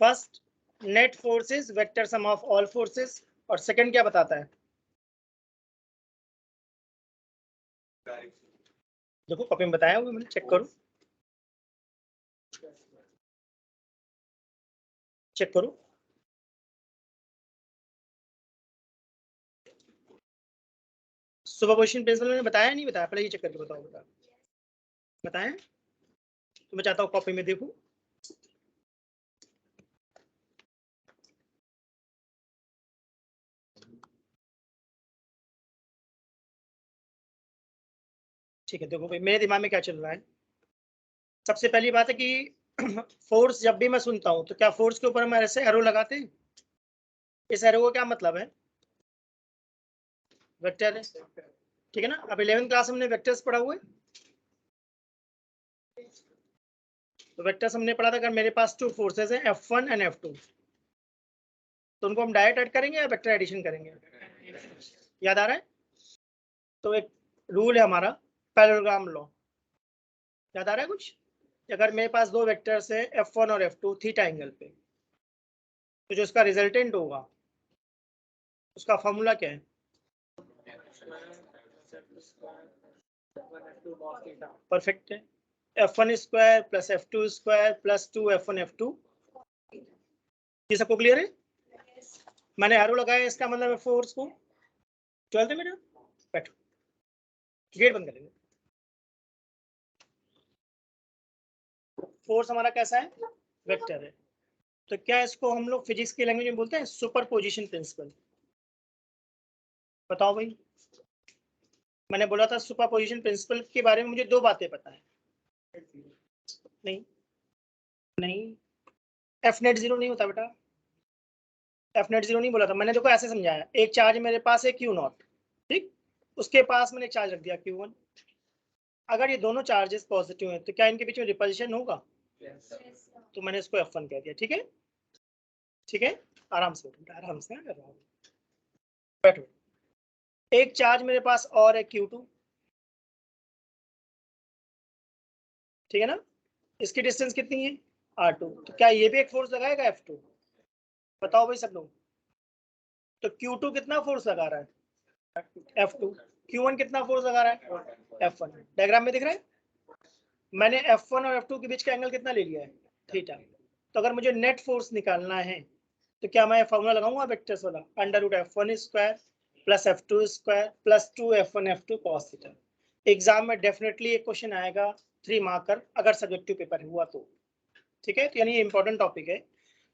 First net force is vector sum of all forces, और second क्या बताता है? देखो कॉपी में बताया हुआ मैंने, चेक करो चेक करो। सुपरपोजिशन प्रिंसिपल मैंने बताया नहीं बताया? पहले ये चेक करके बताओ। बताएं तो मैं चाहता हूँ कॉपी में देखूं। ठीक है, देखो भाई मेरे दिमाग में क्या चल रहा है। सबसे पहली बात है कि फोर्स जब भी मैं सुनता हूं तो क्या फोर्स के ऊपर हम ऐसे एरो लगाते हैं? इस एरो का क्या मतलब है? वेक्टर है, ठीक है ना। अब 11th क्लास में हमने वेक्टर्स पढ़ा हुआ है, तो वेक्टर्स हमने पढ़ा था अगर मेरे पास टू फोर्सेस हैं F1 एंड F2, तो उनको हम डायरेक्ट ऐड करेंगे या वेक्टर एडिशन करेंगे? याद आ रहा है? तो एक रूल है हमारा पैरेललोग्राम लॉ, याद आ रहा है कुछ? अगर मेरे पास दो वेक्टर्स हैं F1 और F2 थीटा एंगल पे, तो जो इसका रिजल्टेंट होगा उसका फॉर्मूला क्या है? परफेक्ट है, F1 square plus F2 square plus 2 F1 F2। ये सबको क्लियर है? मैंने एरो लगाया, इसका मतलब है फोर्स को 12th में। बैठो, गेट बंद करेंगे। फोर्स हमारा कैसा है? वेक्टर है। तो क्या इसको हम लोग फिजिक्स की लैंग्वेज में बोलते हैं सुपरपोजिशन प्रिंसिपल? बताओ भाई। मैंने बोला था सुपरपोजिशन प्रिंसिपल के बारे में मुझे दो बातें पता है। नहीं नहीं, एफ नेट जीरो नहीं होता बेटा, एफ नेट जीरो नहीं बोला था मैंने। देखो ऐसे समझाया, एक चार्ज मेरे पास है क्यू नॉट, ठीक, उसके पास मैंने एक चार्ज रख दिया Q1। अगर ये दोनों चार्जेस पॉजिटिव हैं तो क्या इनके बीच में रिपल्शन होगा? तो मैंने इसको F1 कह दिया, ठीक है। ठीक है, आराम से बैठो, आराम से कर रहा हूँ, बैठो। एक चार्ज मेरे पास और है Q2, ठीक है ना। इसकी डिस्टेंस कितनी है? R2। तो क्या ये भी एक फोर्स लगाएगा F2? बताओ भाई सब लोग। तो Q2 कितना फोर्स लगा रहा है? F2। Q1 कितना फोर्स लगा रहा है? F1। डायग्राम में दिख रहा है? मैंने F1 और F2 के बीच का एंगल कितना ले लिया है? थीटा। तो अगर मुझे नेट फोर्स निकालना है तो क्या मैं फॉर्मूला लगाऊंगा वेक्टर्स वाला, under root F1 square plus F2 square plus 2 F1 F2 cos theta. Exam में डेफिनेटली एक क्वेश्चन आएगा 3 मार्कर, अगर सब्जेक्टिव पेपर हुआ तो, ठीक है। तो यानी ये इंपॉर्टेंट टॉपिक है।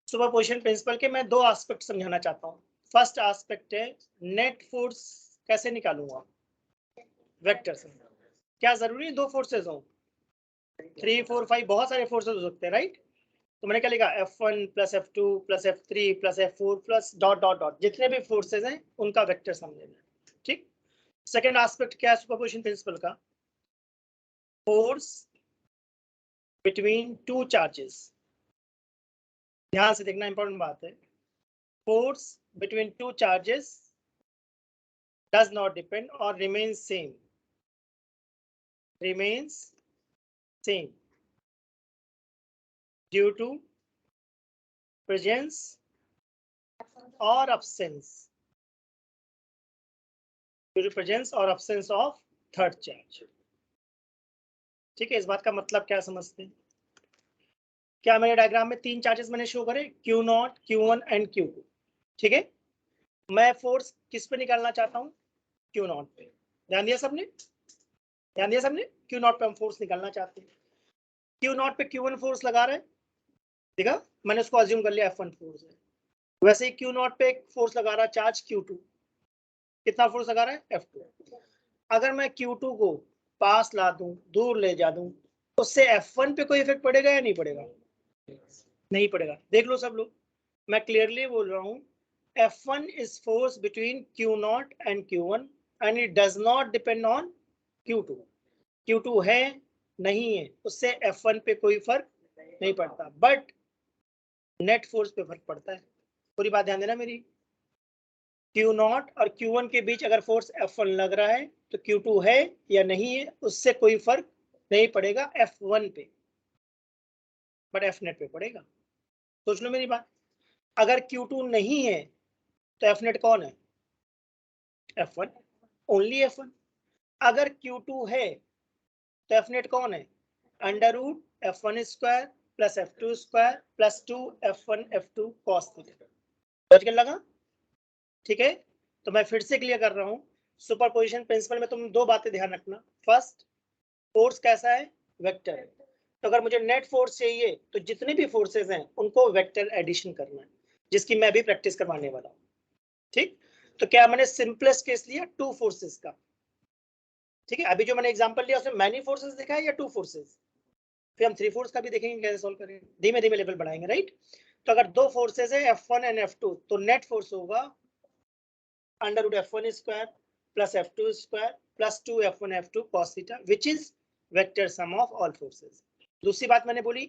सुपरपोजिशन प्रिंसिपल के मैं दो एस्पेक्ट समझाना चाहता हूँ। फर्स्ट एस्पेक्ट है नेट फोर्स कैसे निकालूंगा वेक्टर से। क्या जरूरी है दो फोर्सेज हो? 3 4 5 बहुत सारे फोर्सेज हो सकते हैं, राइट। तो मैंने क्या लिखा, F1 plus F2 plus F3 plus F4 plus dot dot dot, जितने भी फोर्सेज हैं उनका वेक्टर समझना, ठीक। सेकंड एस्पेक्ट क्या है सुपरपोजिशन प्रिंसिपल का? Force between two charges. ध्यान से देखना, इंपॉर्टेंट बात है। Force between two charges does not depend or remains same due to presence or absence of third charge, ठीक है। इस बात का मतलब क्या समझते हैं? क्या मेरे डायग्राम में तीन चार्जेस मैंने शो करे, Q0 Q1 एंड Q2, ठीक है। मैं फोर्स किस पे निकालना चाहता हूँ? Q0 पे। ध्यान दिया सबने? ध्यान दिया सबने? Q0 पे हम फोर्स निकालना चाहते हैं। Q0 पे Q1 फोर्स लगा रहे हैं, देखा, मैंने उसको अज्यूम कर लिया F1 फोर्स है। वैसे ही Q0 पे एक फोर्स लगा रहा है चार्ज Q2, कितना फोर्स लगा रहा है? F2। अगर मैं Q2 को पास ला दूं, दूर ले जा दूं, उससे F1 पे कोई इफेक्ट पड़ेगा या नहीं पड़ेगा? नहीं पड़ेगा। देख लो सब लोग, मैं क्लियरली बोल रहा हूं, F1 is force between Q0 and Q1 and it does not depend on Q2। Q2 है नहीं है उससे F1 पे कोई फर्क नहीं पड़ता, बट नेट फोर्स पे फर्क पड़ता है। पूरी बात ध्यान देना मेरी। Q0 और Q1 के बीच अगर फोर्स F1 लग रहा है तो Q2 है या नहीं है उससे कोई फर्क नहीं पड़ेगा F1 पे, बट F नेट पे पड़ेगा। सोच लो मेरी बात, अगर Q2 नहीं है तो एफ नेट कौन है? F1, only F1। अगर Q2 है तो एफ नेट कौन है? Under root F1 square plus F2 square plus 2 F1 F2 cos theta. समझ के लगा? ठीक है, तो मैं फिर से क्लियर कर रहा हूँ, सुपरपोजिशन प्रिंसिपल में तुम दो बातें ध्यान रखना। फर्स्ट, फोर्स कैसा है? वेक्टर है। तो अगर मुझे नेट फोर्स चाहिए तो जितने भी फोर्सेस हैं उनको वेक्टर एडिशन करना है, जिसकी मैं भी प्रैक्टिस करवाने वाला हूँ। ठीक, तो क्या मैंने सिंपलेस्ट केस लिया टू फोर्सेस का? ठीक है, अभी जो मैंने एग्जांपल लिया उसमें मैनी फोर्सेस देखा है या टू फोर्सेस? फिर हम थ्री फोर्स का भी देखेंगे कैसे सॉल्व करेंगे, धीमे धीमे लेवल बढ़ाएंगे, राइट? तो अगर दो फोर्सेस है F1 एंड F2 तो नेट फोर्स होगा under root F1 square plus F2 square plus 2 F1 F2 cos theta which is vector sum of all forces. दूसरी बात मैंने बोली,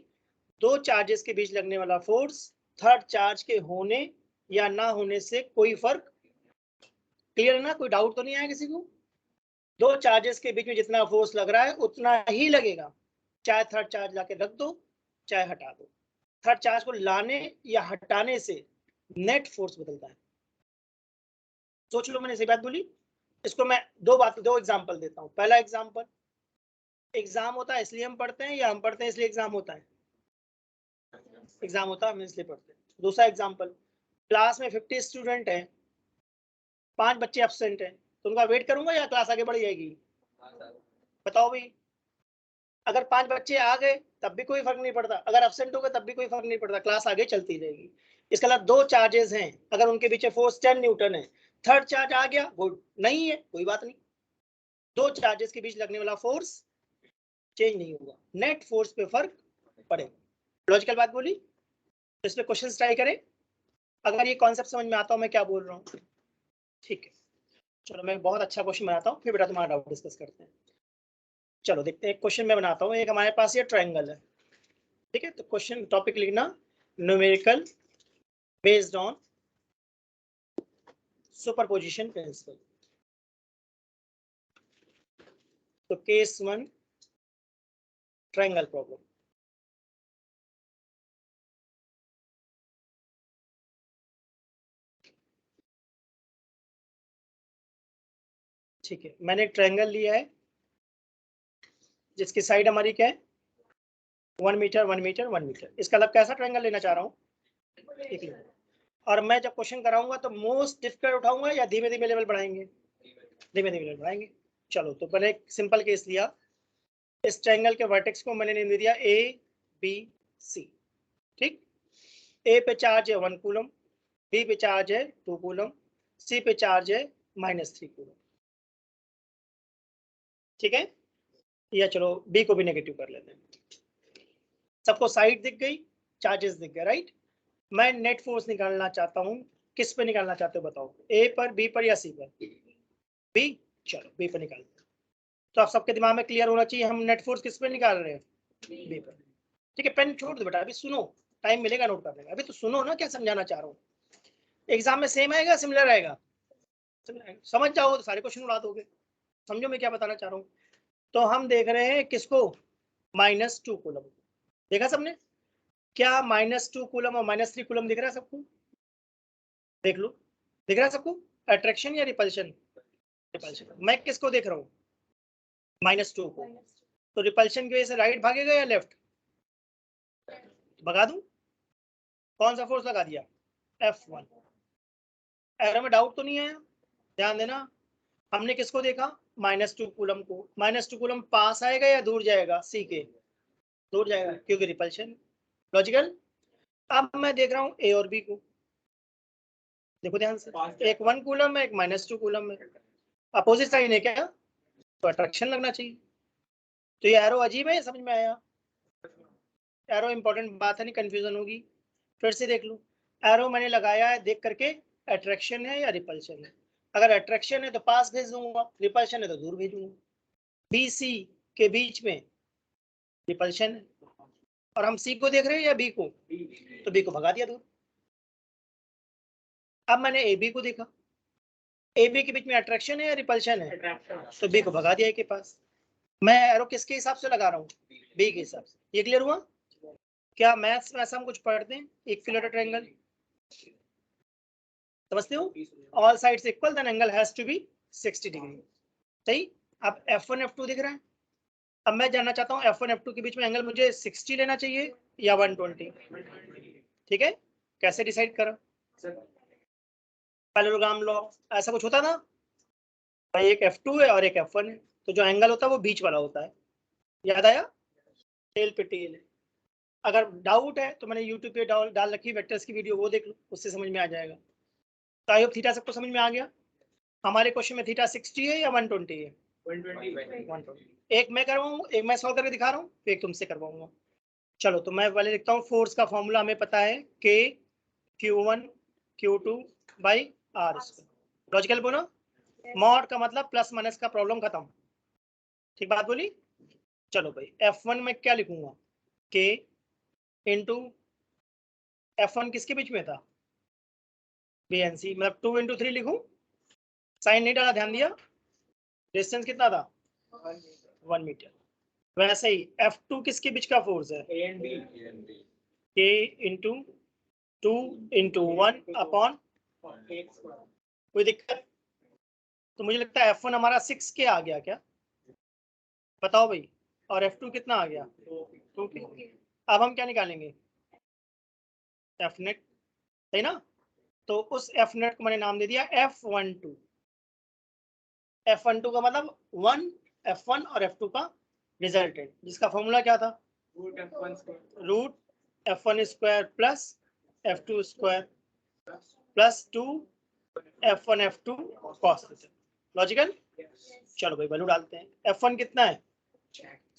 दो चार्जेस के बीच लगने वाला फोर्स थर्ड चार्ज के होने या ना होने से कोई फर्क, क्लियर है ना? कोई डाउट तो नहीं आया किसी को? दो चार्जेस के बीच में जितना फोर्स लग रहा है उतना ही लगेगा, चाहे थर्ड चार्ज लाके रख दो चाहे हटा दो। थर्ड चार्ज को लाने या हटाने से नेट फोर्स बदलता है। सोच लो मैंने सही बात बोली? इसको मैं दो एग्जांपल देता हूं। पहला एग्जांपल, एग्जाम होता है इसलिए हम पढ़ते हैं या हम पढ़ते हैं इसलिए एग्जाम होता है? एग्जाम होता है हम इसलिए पढ़ते हैं। दूसरा एग्जांपल, क्लास में 50 स्टूडेंट हैं, 5 बच्चे एब्सेंट हैं, तो उनका वेट करूंगा या क्लास आगे बढ़ जाएगी? बताओ भाई। अगर 5 बच्चे आ गए तब भी कोई फर्क नहीं पड़ता, अगर एब्सेंट हो गए तब भी कोई फर्क नहीं पड़ता, क्लास आगे चलती रहेगी। इसके अलावा दो चार्जेस हैं, अगर उनके बीच फोर्स 10 न्यूटन है, थर्ड चार्ज आ गया गुड, नहीं है कोई बात नहीं, दो चार्जेस के बीच लगने वाला फोर्स चेंज नहीं होगा, नेट फोर्स पे फर्क पड़ेगा। लॉजिकल बात बोली? तो इस पे क्वेश्चन ट्राई करें, अगर ये कॉन्सेप्ट समझ में आता हो मैं क्या बोल रहा हूँ। ठीक है, चलो मैं बहुत अच्छा क्वेश्चन बनाता हूँ, फिर बेटा तुम्हारा डाउट डिस्कस करते हैं। चलो देखते हैं, एक क्वेश्चन मैं बनाता हूँ। एक हमारे पास ये ट्रायंगल है, ठीक है? तो क्वेश्चन टॉपिक लिखना numerical based on superposition principle. तो केस 1 ट्रायंगल प्रॉब्लम। ठीक है, मैंने ट्रायंगल लिया है जिसकी साइड हमारी क्या है? 1 मीटर 1 मीटर 1 मीटर। इसका मतलब कैसा ट्रायंगल लेना चाह रहा हूँ? और मैं जब क्वेश्चन कराऊंगा तो मोस्ट डिफिकल्ट उठाऊंगा या धीमे धीमे लेवल बढ़ाएंगे? धीमे धीमे लेवल बढ़ाएंगे। चलो, तो मैंने एक सिंपल केस लिया, इस ट्रायंगल के वर्टेक्स को मैंने नाम दिया ए बी सी। ठीक, ए पे चार्ज है 1 कूलम, बी पे चार्ज है 2 कूलम, सी पे चार्ज है -3 कूलम। ठीक है, या चलो बी को भी नेगेटिव कर लेते हैं। सबको साइड दिख गई, चार्जेस दिख गए, राइट? मैं नेट फोर्स निकालना चाहता हूँ, किस पे निकालना चाहते हो बताओ? ए पर, बी पर या सी पर? बी, चलो बी पर निकालते हैं। तो आप सबके दिमाग में क्लियर होना चाहिए हम नेट फोर्स किस पे निकाल रहे हैं? बी पर। ठीक है, पेन छोड़ दो बेटा, अभी सुनो, टाइम मिलेगा नोट करने का, अभी तो सुनो ना क्या समझाना चाह रहा हूँ। एग्जाम में सेम आएगा सिमिलर आएगा? समझ जाओ तो सारे क्वेश्चन उड़ा दोगे। समझो मैं क्या बताना चाह रहा हूँ। तो हम देख रहे हैं किसको? -2 कूलम। देखा सबने? क्या -2 कूलम और -3 कूलम दिख रहा है सबको? देख लो, दिख रहा है सबको? अट्रैक्शन या रिपल्शन? रिपल्शन। मैं किसको देख रहा हूँ? -2 को। तो रिपल्शन की वजह से राइट भागेगा या लेफ्ट? भगा दूं? कौन सा फोर्स लगा दिया? F1। एरो में डाउट तो नहीं है? ध्यान देना, हमने किसको देखा? -2 कूलम को। -2 कूलम पास आएगा या दूर जाएगा? सी के दूर जाएगा क्योंकि रिपल्शन। लॉजिकल। अब मैं देख रहा हूँ ए और बी को, देखो ध्यान से, एक 1 कूलम है, एक -2 कूलम है, अपोजिट साइन है क्या? तो अट्रैक्शन लगना चाहिए। तो ये एरो अजीब है, समझ में आया? एरो इंपॉर्टेंट बात है, नहीं कंफ्यूजन होगी। फिर से देख लो, एरो मैंने लगाया है देख करके अट्रैक्शन है या रिपल्शन है। अगर अट्रैक्शन है तो पास भेज दूंगा, रिपल्शन है तो दूर भेजूंगा। बी सी के बीच में रिपल्शन है और हम सी को देख रहे हैं या बी को? तो बी को भगा दिया दूर। अब मैंने ए बी को देखा, ए बी के बीच में अट्रैक्शन है या रिपल्शन है? तो बी को भगा दिया ए के पास। मैं एरो किसके हिसाब से लगा रहा हूँ? बी के हिसाब से। ये क्लियर हुआ? क्या मैथ्स में ऐसा हम कुछ पढ़ते हैं, इक्विलेटरल ट्रायंगल समझते हो, all sides equal then angle has to be 60 degree. सही। अब F1 F2 दिख रहा है। अब मैं जानना चाहता हूँ F1 F2 के बीच में एंगल मुझे 60 लेना चाहिए या 120। ठीक है, कैसे डिसाइड करो, पैरेललोग्राम लॉ ऐसा कुछ होता ना भाई, एक F2 है और एक F1 है, तो जो एंगल होता है वो बीच वाला होता है। याद आया, टेल पे टेल है। अगर डाउट है तो मैंने यूट्यूब पे डाल रखी वेक्टर्स की वीडियो, वो देख लो, उससे समझ में आ जाएगा। तो आई होप थीटा सबको समझ में आ गया। हमारे क्वेश्चन में थीटा 60 है या 120 है? 120। एक मैं करवाऊँ, एक मैं सॉल्व करके दिखा रहा हूँ, एक तुमसे करवाऊंगा। चलो तो मैं पहले लिखता हूँ, फोर्स का फॉर्मूला हमें पता है, K Q1 Q2 by R square. Logical बोलो, मॉड का मतलब प्लस माइनस का प्रॉब्लम खत्म। ठीक बात बोली। चलो भाई F1 में क्या लिखूंगा, K इंटू F1 किसके बीच में था, BNC, मतलब 2 इंटू 3 लिखूं, साइन नहीं डाला, ध्यान दिया। डिस्टेंस कितना था, 1 मीटर। वैसे ही F2 किसके बीच का फोर्स है, K इंटू 2 इंटू 1 अपॉन, कोई दिक्कत? तो मुझे लगता है F1 हमारा 6K आ गया क्या, बताओ भाई, और F2 कितना आ गया, 2K। अब हम क्या निकालेंगे, F नेट, सही ना। तो उस F नेट को मैंने नाम दे दिया F12। F12 का मतलब 1 F1 और F2 का रिजल्टेंट, जिसका फॉर्मूला क्या था, root F1 square plus F2 square plus 2 F1 F2 cos theta. Logical. चलो भाई वैल्यू डालते हैं। F1 कितना है,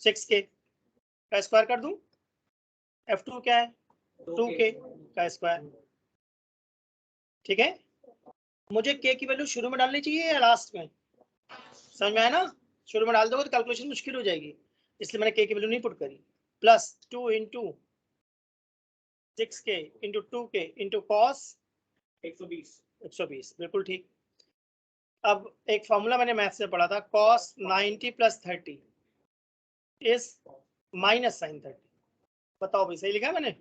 6K का स्क्वायर कर दूं, F2 क्या है, 2K का स्क्वायर। ठीक है, मुझे K की वैल्यू शुरू में डालनी चाहिए या लास्ट में, समझ में आया ना। शुरू में डाल दोगे तो कैलकुलेशन मुश्किल हो जाएगी, इसलिए मैंने K की वैल्यू नहीं पुट करी। Plus 2 into 6K into 2K into cos 120, बिल्कुल ठीक। अब एक फॉर्मूला मैंने मैथ से पढ़ा था, cos 90 plus 30 is minus sine 30। बताओ भाई सही लिखा है मैंने।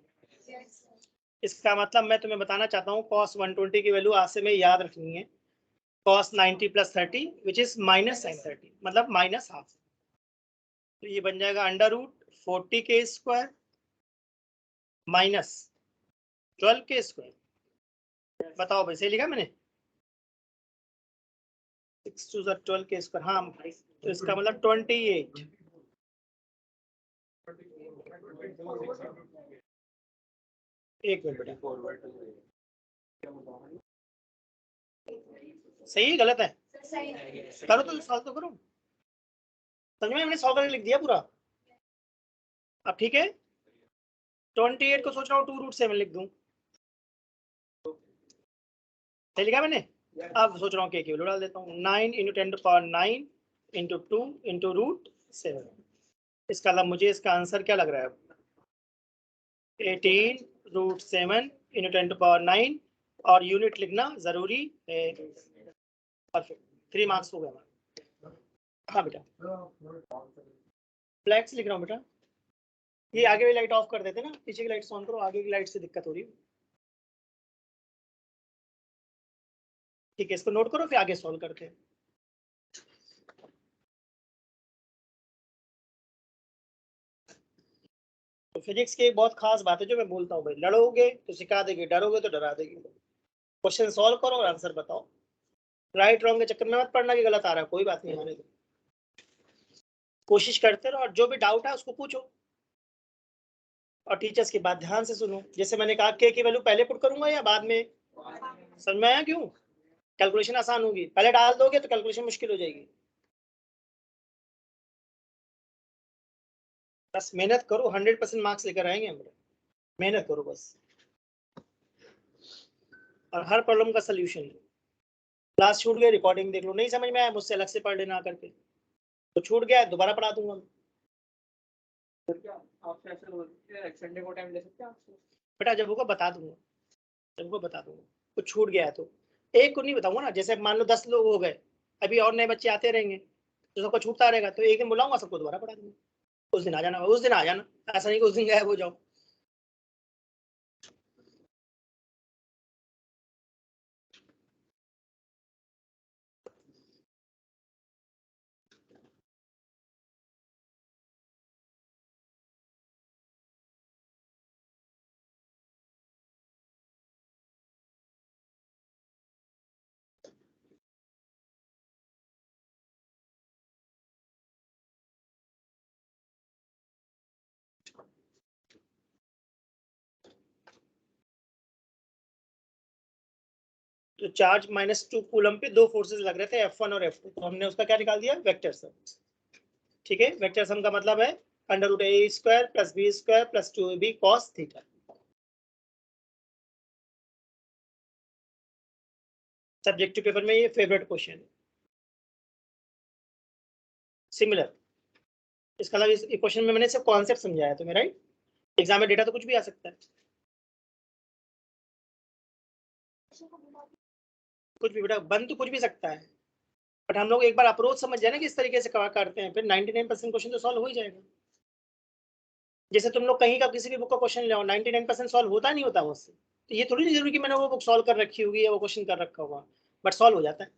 इसका मतलब मैं तुम्हें बताना चाहता हूँ, कॉस 120 की वैल्यू आज से में याद रखनी है, cos 90 plus 30 which is minus sine 30, मतलब माइनस हाफ। तो ये बन जाएगा under root 40K square minus 12K square. बताओ भाई सही लिखा मैंने, 6 to 12K स्क्वायर, हाँ तो इसका मतलब 28। एक मिनट बेटा, सही गलत है, करो तो सॉल्व तो करो, समझ में, मैंने सॉल्व करके लिख दिया पूरा। अब ठीक है, 28 को सोच रहा हूँ 2√7 लिख दूं, सही लिखा मैंने। अब सोच रहा हूँ K की वैल्यू डाल देता हूँ, 9 इंटू 10⁹ इंटू 2 इंटू √7। इसका मतलब मुझे इसका आंसर क्या लग रहा है, 18√7 इंटू 10⁹, और यूनिट लिखना जरूरी है। परफेक्ट, 3 मार्क्स हो गए। हाँ बेटा, फ्लैक्स लिख रहा हूँ बेटा। ये आगे वाली लाइट ऑफ कर देते ना, पीछे की लाइट ऑन करो, आगे की लाइट से दिक्कत हो रही है। ठीक है, इसको नोट करो, फिर आगे सॉल्व करते हैं। तो फिजिक्स की एक बहुत खास बात है जो मैं बोलता हूँ भाई, लड़ोगे तो सिखा देगी, डरोगे तो डरा देगी। क्वेश्चन सॉल्व करो और आंसर बताओ, राइट रॉन्ग के चक्कर में मत पड़ना कि गलत आ रहा है, कोई बात नहीं, आने दो, कोशिश करते रहो, और जो भी डाउट है उसको पूछो, और टीचर्स की बात ध्यान से सुनो। जैसे मैंने कहा K की वैल्यू पहले पुट करूंगा या बाद में, समझ में आया क्यों, कैलकुलेशन आसान होगी, पहले डाल दोगे तो कैलकुलेशन मुश्किल हो जाएगी। बस मेहनत करो, 100% मार्क्स लेकर आएंगे हम, मेहनत करो बस, और हर प्रॉब्लम का सोल्यूशन है। क्लास छूट गया, रिकॉर्डिंग देख लो, नहीं समझ में आया मुझसे अलग से पढ़ लेना करके, तो छूट गया दोबारा पढ़ा दूंगा। बेटा जब होगा बता दूंगा, जब होगा बता दूंगा, कुछ छूट गया है तो एक को नहीं बताऊंगा ना, जैसे मान लो 10 लोग हो गए, अभी और नए बच्चे आते रहेंगे तो सबको छूटता रहेगा, तो एक दिन बुलाऊंगा सबको दोबारा पढ़ा दूंगा, उस दिन आ जाना, उस दिन आ जाना, ऐसा नहीं कि उस दिन गायब हो जाओ। तो चार्ज -2 कूलम पे दो फोर्सेस लग रहे थे F1 और F2, तो हमने उसका क्या निकाल दिया, वेक्टर सम। ठीक है, वेक्टर सम का मतलब है √a² + b² + 2ab cos theta. Subjective paper में ये फेवरेट क्वेश्चन है। सिमिलर, इसका मतलब इस क्वेश्चन में मैंने सिर्फ कॉन्सेप्ट समझाया तुम्हें, राइट। एग्जाम में डेटा तो कुछ भी आ सकता है, कुछ भी बेटा बन तो कुछ भी सकता है, बट हम लोग एक बार अप्रोच समझ जाए ना किस तरीके से करते हैं, फिर 99% क्वेश्चन तो सॉल्व हो ही जाएगा। जैसे तुम लोग कहीं का किसी भी बुक का क्वेश्चन ले आओ, 99% सॉल्व होता नहीं होता उससे, तो ये थोड़ी नहीं जरूरी कि मैंने वो बुक सॉल्व कर रखी होगी या वो क्वेश्चन कर रखा होगा, बट सॉल्व हो जाता है।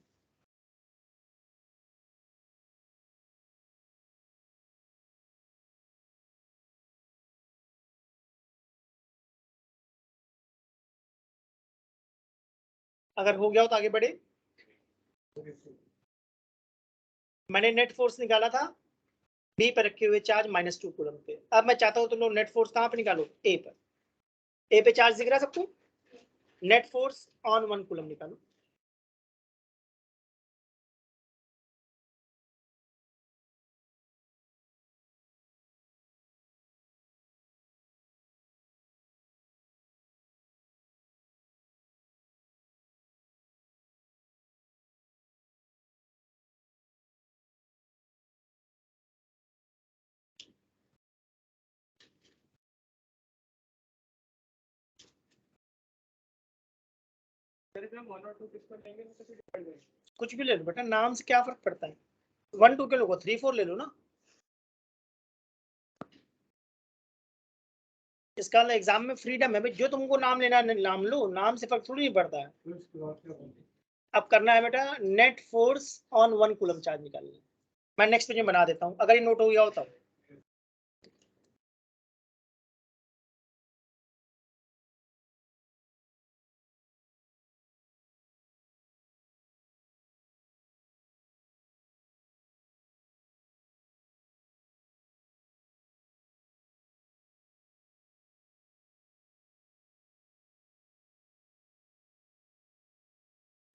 अगर हो गया हो तो आगे बढ़े। मैंने नेट फोर्स निकाला था बी पर रखे हुए चार्ज -2 कूलम पे। अब मैं चाहता हूं तुम लोग नेट फोर्स कहां पे निकालो, ए पर। ए पे चार्ज दिख रहा है सबको, नेट फोर्स ऑन 1 कूलम निकालो। कुछ भी ले लो बेटा, नाम से क्या फर्क पड़ता है, 1 2 के लोगों 3 4 ले लो ना। इसका एग्जाम में फ्रीडम है भाई, जो तुमको नाम लेना है नाम लो, नाम से फर्क थोड़ी नहीं पड़ता है। अब करना है बेटा net force on 1 coulomb charge निकालना है। मैं नेक्स्ट पेज में बना देता हूँ, अगर ये नोट हो गया हो तब।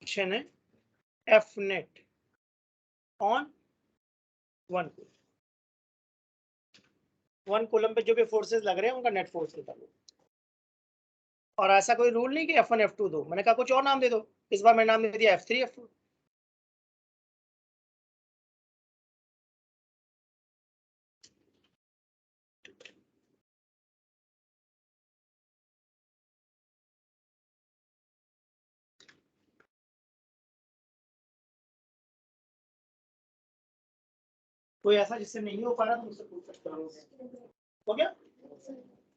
क्वेश्चन है एफ नेट ऑन 1 कूलम पे जो भी फोर्सेस लग रहे हैं उनका नेट फोर्स निकालो। और ऐसा कोई रूल नहीं कि F1 F2 दो, मैंने कहा कुछ और नाम दे दो, इस बार मैंने नाम दे दिया F3 F4। कोई ऐसा जिससे नहीं हो पा रहा तो मुझसे पूछ सकते हो। हो गया,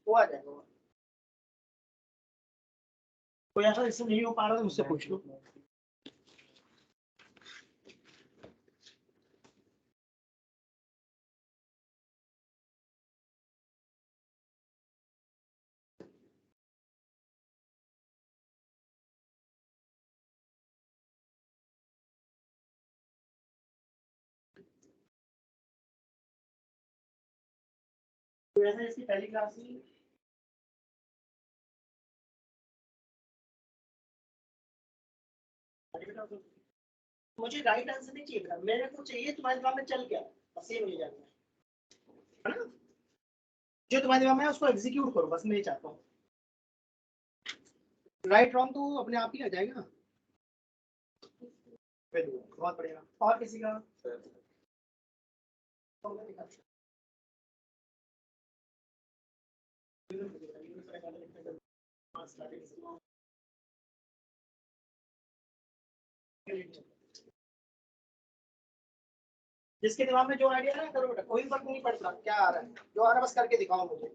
वो आ जाएगा। कोई ऐसा जिससे नहीं हो पा रहा तो मुझसे पूछ लो। कोई ऐसा जिसकी पहली क्लास में मुझे राइट आंसर नहीं चाहिए था, मेरे को चाहिए तुम्हारे दिमाग में चल क्या, बस ये मुझे जानना है ना। जो तुम्हारे दिमाग में है उसको एग्जीक्यूट करो, बस मैं ये चाहता हूँ। राइट रॉन्ग तो अपने आप ही आ जाएगा। बहुत बढ़िया, और किसी का। जिसके दिमाग में जो आइडिया है करो बेटा, कोई फर्क नहीं पड़ता क्या आ रहा है, जो आ रहा है बस करके दिखाओ मुझे।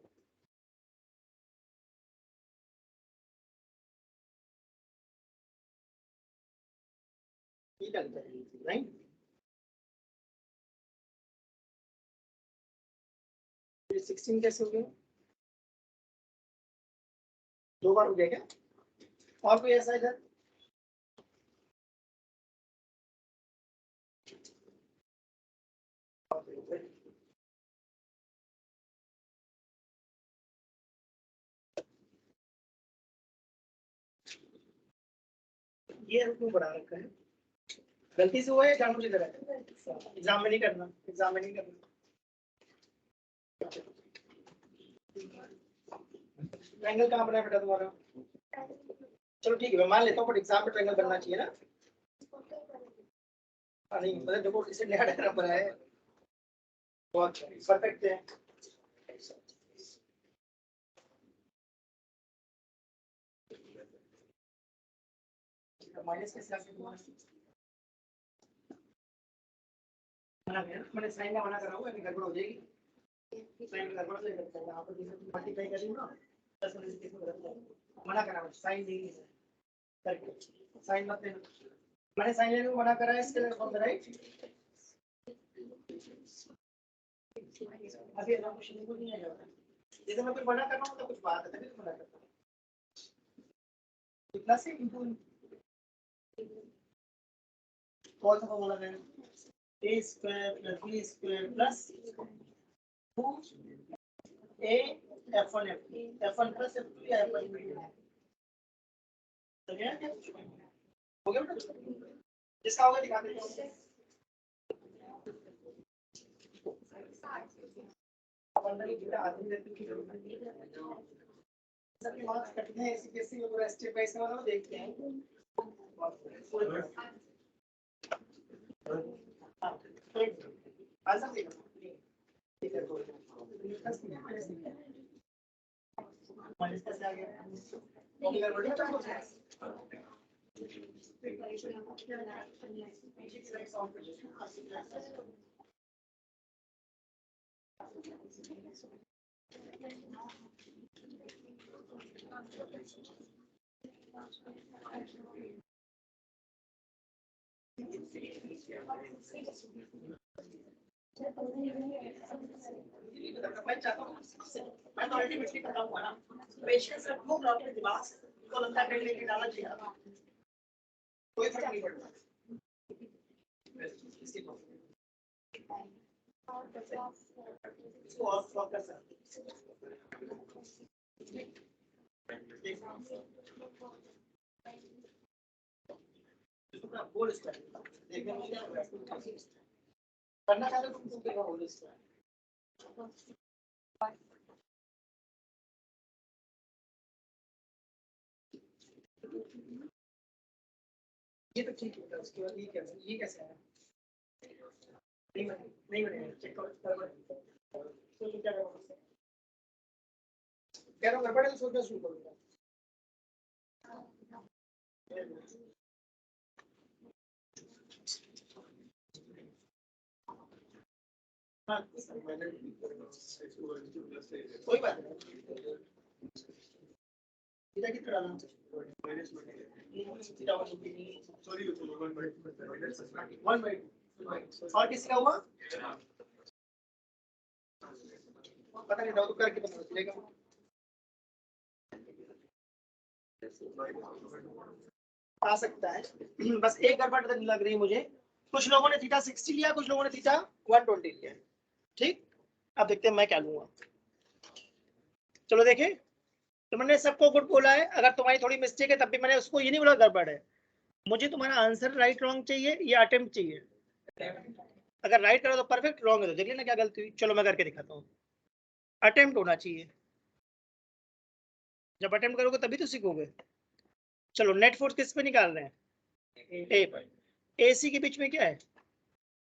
ठीक है राइट। 16 कैसे हो गया, दो बार हो गया क्या, और कोई ऐसा इधर। ये क्यों बढ़ा रखा है? गलती से हुआ है, जानबूझ के करा है? एग्जाम में नहीं करना, एग्जाम में नहीं करना। ट्रायंगल कहाँ बना है बेटा तुम्हारा? चलो ठीक है, मैं मान लेता हूँ, बट एग्जाम में ट्रायंगल बनना चाहिए ना। नहीं मतलब देखो, इसे नया डायग्राम बनाया है, बहुत परफेक्ट है। माइनस के साथ मना किया, मैंने साइन का मना करा हुआ है, गड़बड़ हो जाएगी। साइन में गड़बड़ नहीं करता है, आप मल्टीप्लाई कर ना 10 में से मना करा, साइन नहीं है करके, साइन मत लेना। मैंने साइन लेने को मना करा है, इसके लिए फॉर्म राइट। अभी ऐसा क्वेश्चन को नहीं आ जाता, जैसे मैं कुछ मना कर रहा हूँ तो कुछ बात है तभी तो मना करता हूँ। कितना से इनटू कौन सा फॉर्मूला है? a square plus b square plus 2a f1 f1 plus f2 या f1 हो गया बेटा? जिसका होगा दिखा देता हूँ। सभी मार्क्स कटने हैं, ऐसी कैसी पूरा स्टेप बाय स्टेप वाला देखते हैं। आंसर देखो, ठीक है, माइनस कैसे आ गया? ओके कर बोलिए। मैं चाहता हूँ, मैं तो अल्टीमेटली पता हुआ ना, पेशेंस रखो और अपने दिमाग को लगता है कहीं लेके डालना चाहिए, कोई फर्क नहीं पड़ता। इसको ऑफ कर सकते बोल इसका देखने में क्या करना चाहते हो तुम क्या बोल इसका। ये तो ठीक है, उसके बाद ये कैसे है? नहीं बनेगा, चेक करो तो क्या करोगे? कह रहा हूँ गड़बड़ है तो सोचना शुरू करूँगा। हाँ, कोई बात नहीं, इधर कितना डालना और किसी का हुआ पता नहीं, डाउट करके पता चलेगा। आ सकता है, बस एक गड़बड़ लग रही है मुझे, कुछ लोगों ने थीटा 60 लिया, कुछ लोगों ने थीटा 120 लिया। ठीक, अब देखते हैं मैं क्या लूंगा। चलो देखें, तो मैंने सबको गुड बोला है, अगर तुम्हारी थोड़ी मिस्टेक है तब भी मैंने उसको ये नहीं बोला गड़बड़ है। मुझे तुम्हारा आंसर राइट रॉन्ग चाहिए या अटेम्प्ट चाहिए? अगर राइट करो तो परफेक्ट, रॉन्ग है तो देख लेना क्या गलती हुई। चलो मैं करके दिखाता हूँ। अटेम्प्ट होना चाहिए, जब अटेम्प्ट करोगे तभी तो सीखोगे। चलो नेट फोर्स किस पे निकाल रहे हैं? ए पर। एसी के बीच में क्या है?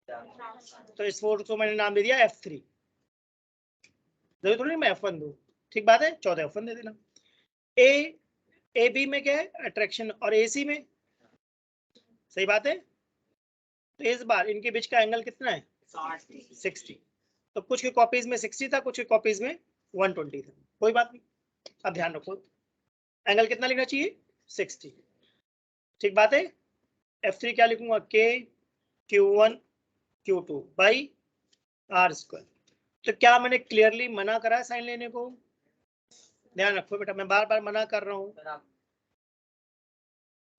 तो इस फोर्स को मैंने नाम दे दिया F3। जरूरी थोड़ी मैं F1 दूं, ठीक बात है, 14 F1 दे देना। ए बी में क्या है? अट्रैक्शन, और एसी में, सही बात है। तो इस बार इनके बीच का एंगल कितना है? 60। तो कुछ की कॉपीज में 60 था, कुछ की कॉपीज में 120 था, कोई बात नहीं। अब ध्यान रखो, एंगल कितना लिखना चाहिए? 60, ठीक बात है। F3 क्या लिखूंगा? K Q1 Q2 by R square. तो क्या मैंने क्लियरली मना करा है साइन लेने को? ध्यान रखो बेटा, मैं बार बार मना कर रहा हूँ।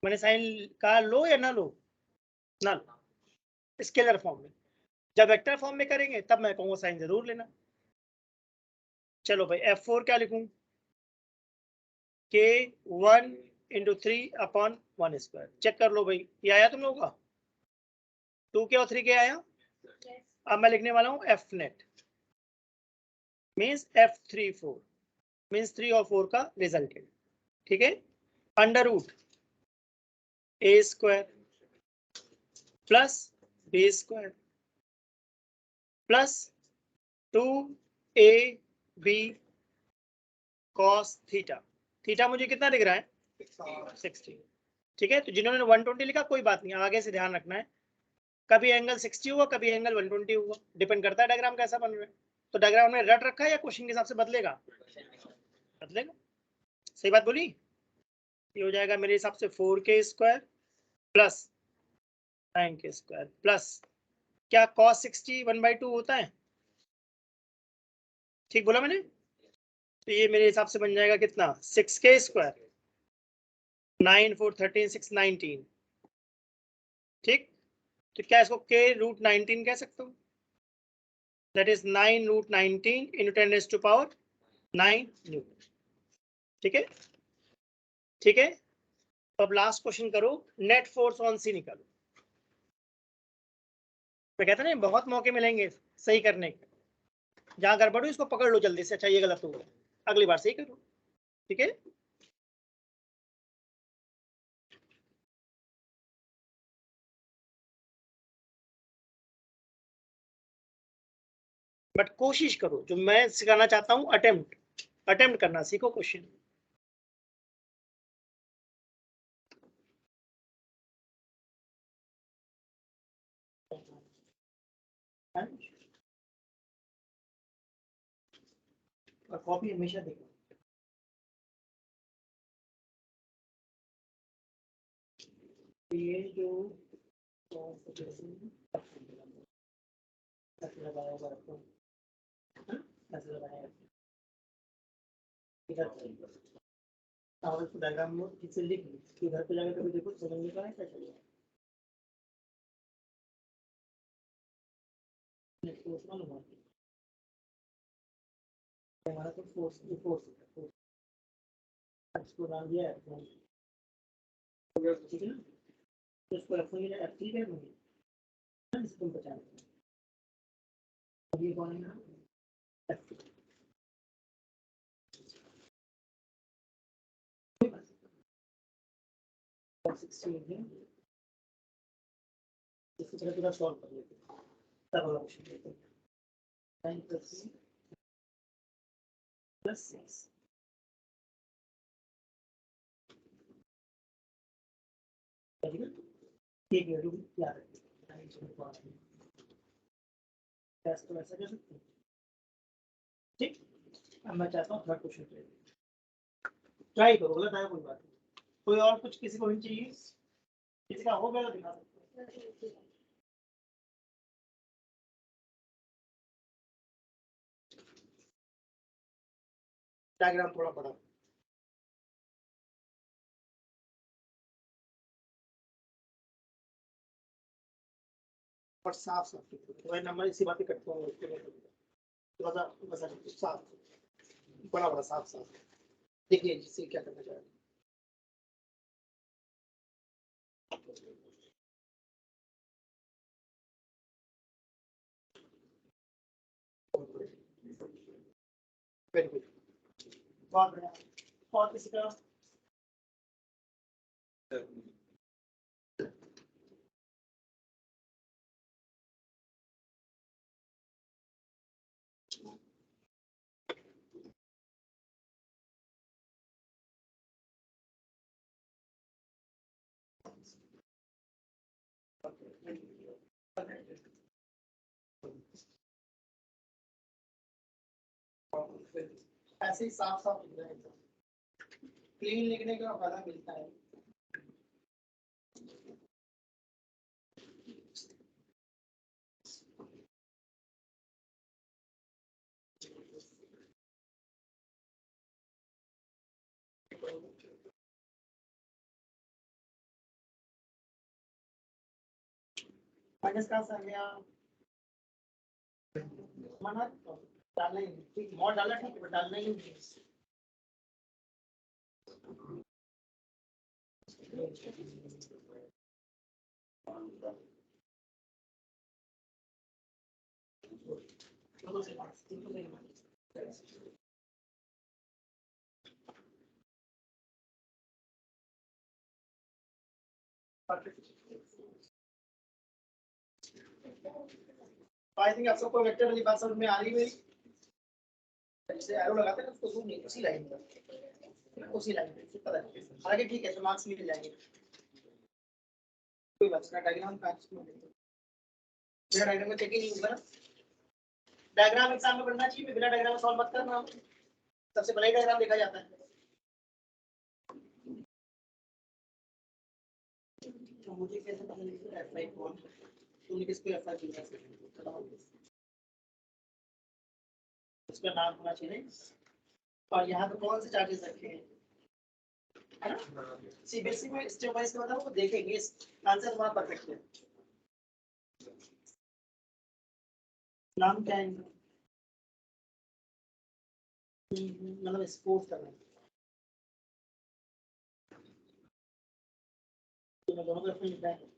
मैंने साइन कहा लो या ना लो? ना लो, स्केलर फॉर्म में। जब वेक्टर फॉर्म में करेंगे तब मैं कहूँगा साइन जरूर लेना। चलो भाई F4 क्या लिखूं? K1 into 3/1²। चेक कर लो भाई, ये आया तुम लोगों का 2k और 3k आया। अब मैं लिखने वाला हूँ F net means F34 means 3 और 4 का रिजल्टेंट। ठीक है, under root a² plus b² plus 2ab cos theta. Theta मुझे कितना दिख रहा है 60। ठीक है, तो जिन्होंने 120 लिखा कोई बात नहीं, आगे से ध्यान रखना है, कभी एंगल 60 हुआ कभी एंगल 120 हुआ, डिपेंड करता है डायग्राम कैसा बन रहा है। तो डायग्राम में रट रखा है या क्वेश्चन के हिसाब से बदलेगा? बदलेगा। सही बात बोली। ये हो जाएगा मेरे हिसाब से 4k² प्लस 9k² प्लस क्या cos 60 1/2 होता है? ठीक बोला मैंने? तो ये मेरे हिसाब से बन जाएगा कितना 6k², 9 4 13 6 19। ठीक, तो क्या इसको k√19 कह सकता हूँ? That is 9√19 into 10⁻⁹ Newton. ठीक है, ठीक है। तो अब लास्ट क्वेश्चन करो, नेट फोर्स ऑन सी निकालो। मैं कहता नहीं बहुत मौके मिलेंगे सही करने के, जहां गड़बड़ हो इसको पकड़ लो जल्दी से, अच्छा ये गलत हो गया, अगली बार सही करो। ठीक है, बट कोशिश करो, जो मैं सिखाना चाहता हूँ अटेम्प्ट करना सीखो क्वेश्चन। और कॉपी हमेशा देखो। ये जो लगाया होगा आपको, ऐसे लगाया इधर डायग्राम में इसे लिख लो, घर पे जाकर कभी देखो समझ में क्या चलेगा। हमारा तो फोर्स इसको डाल दिया है, ठीक है ना, तो इसको रखोगे F3 कर दूंगी, इसको बचा ये कौन है F2। इसको थोड़ा थोड़ा सॉल्व कर लेते हैं, तब वाला क्वेश्चन लेते हैं। 9 + 6 एक वैल्यू याद रखिए, तो ऐसा कर सकते हैं। ठीक, अब मैं चाहता हूँ थर्ड क्वेश्चन पे ट्राई करो, गलत आया कोई बात नहीं। कोई और कुछ किसी को हिंट चाहिए, किसी का हो गया तो दिखा सकते हैं। डायग्राम थोड़ा बड़ा और साफ साफ, तो नंबर इसी बात करता हूँ, थोड़ा सा बस साफ, बड़ा बड़ा साफ साफ देखिए जिससे क्या करना चाह रहे हैं। वेरी गुड, बहुत बढ़िया। और किसी का ऐसे ही साफ साफ लिखना है, क्लीन लिखने का फायदा मिलता है। माइनस का आ गया, मना डालना ही ठीक, मॉड डाला ठीक है, डालना ही आई थिंक आप सबको वेक्टर वाली बात समझ में आ रही है। जैसे एरो लगाते हैं उसको जूम नहीं, उसी लाइन पर, उसी लाइन पे पता नहीं आगे ठीक है, तो मार्क्स मिल जाएंगे, कोई बात नहीं। डायग्राम का मेरा डायग्राम में चेक ही नहीं होगा। डायग्राम एग्जाम में बनना चाहिए, बिना डायग्राम सॉल्व मत करना, सबसे पहले डायग्राम देखा जाता है। तो मुझे कैसे पता चलेगा F5 कौन है? तुमने किसको F5 दिया? उसका नाम होना चाहिए। और यहाँ पे कौन से चार्जेस रखे हैं, है ना? सीबीएसई में स्टेप वाइज का मतलब वो देखेंगे, आंसर तुम्हारा परफेक्ट है। नाम क्या है इनका? मतलब स्पोर्ट्स करना है, तो दोनों तरफ में लिखा है।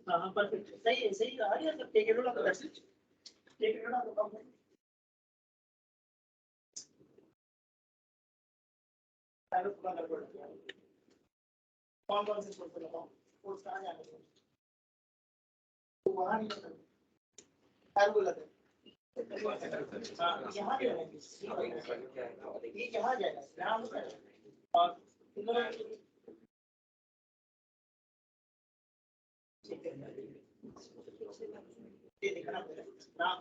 हाँ परफेक्ट, सही है, सही कहा यार। सब take it out of the message, take it out of the company. कौन कौन से स्पोर्ट्स लगाओ, स्पोर्ट्स कहाँ जाना है? तो वहाँ नहीं करना, को लगा यहाँ पे रहेंगे, ये यहाँ जाएगा, यहाँ पे और ये दिखना पड़ेगा नाम।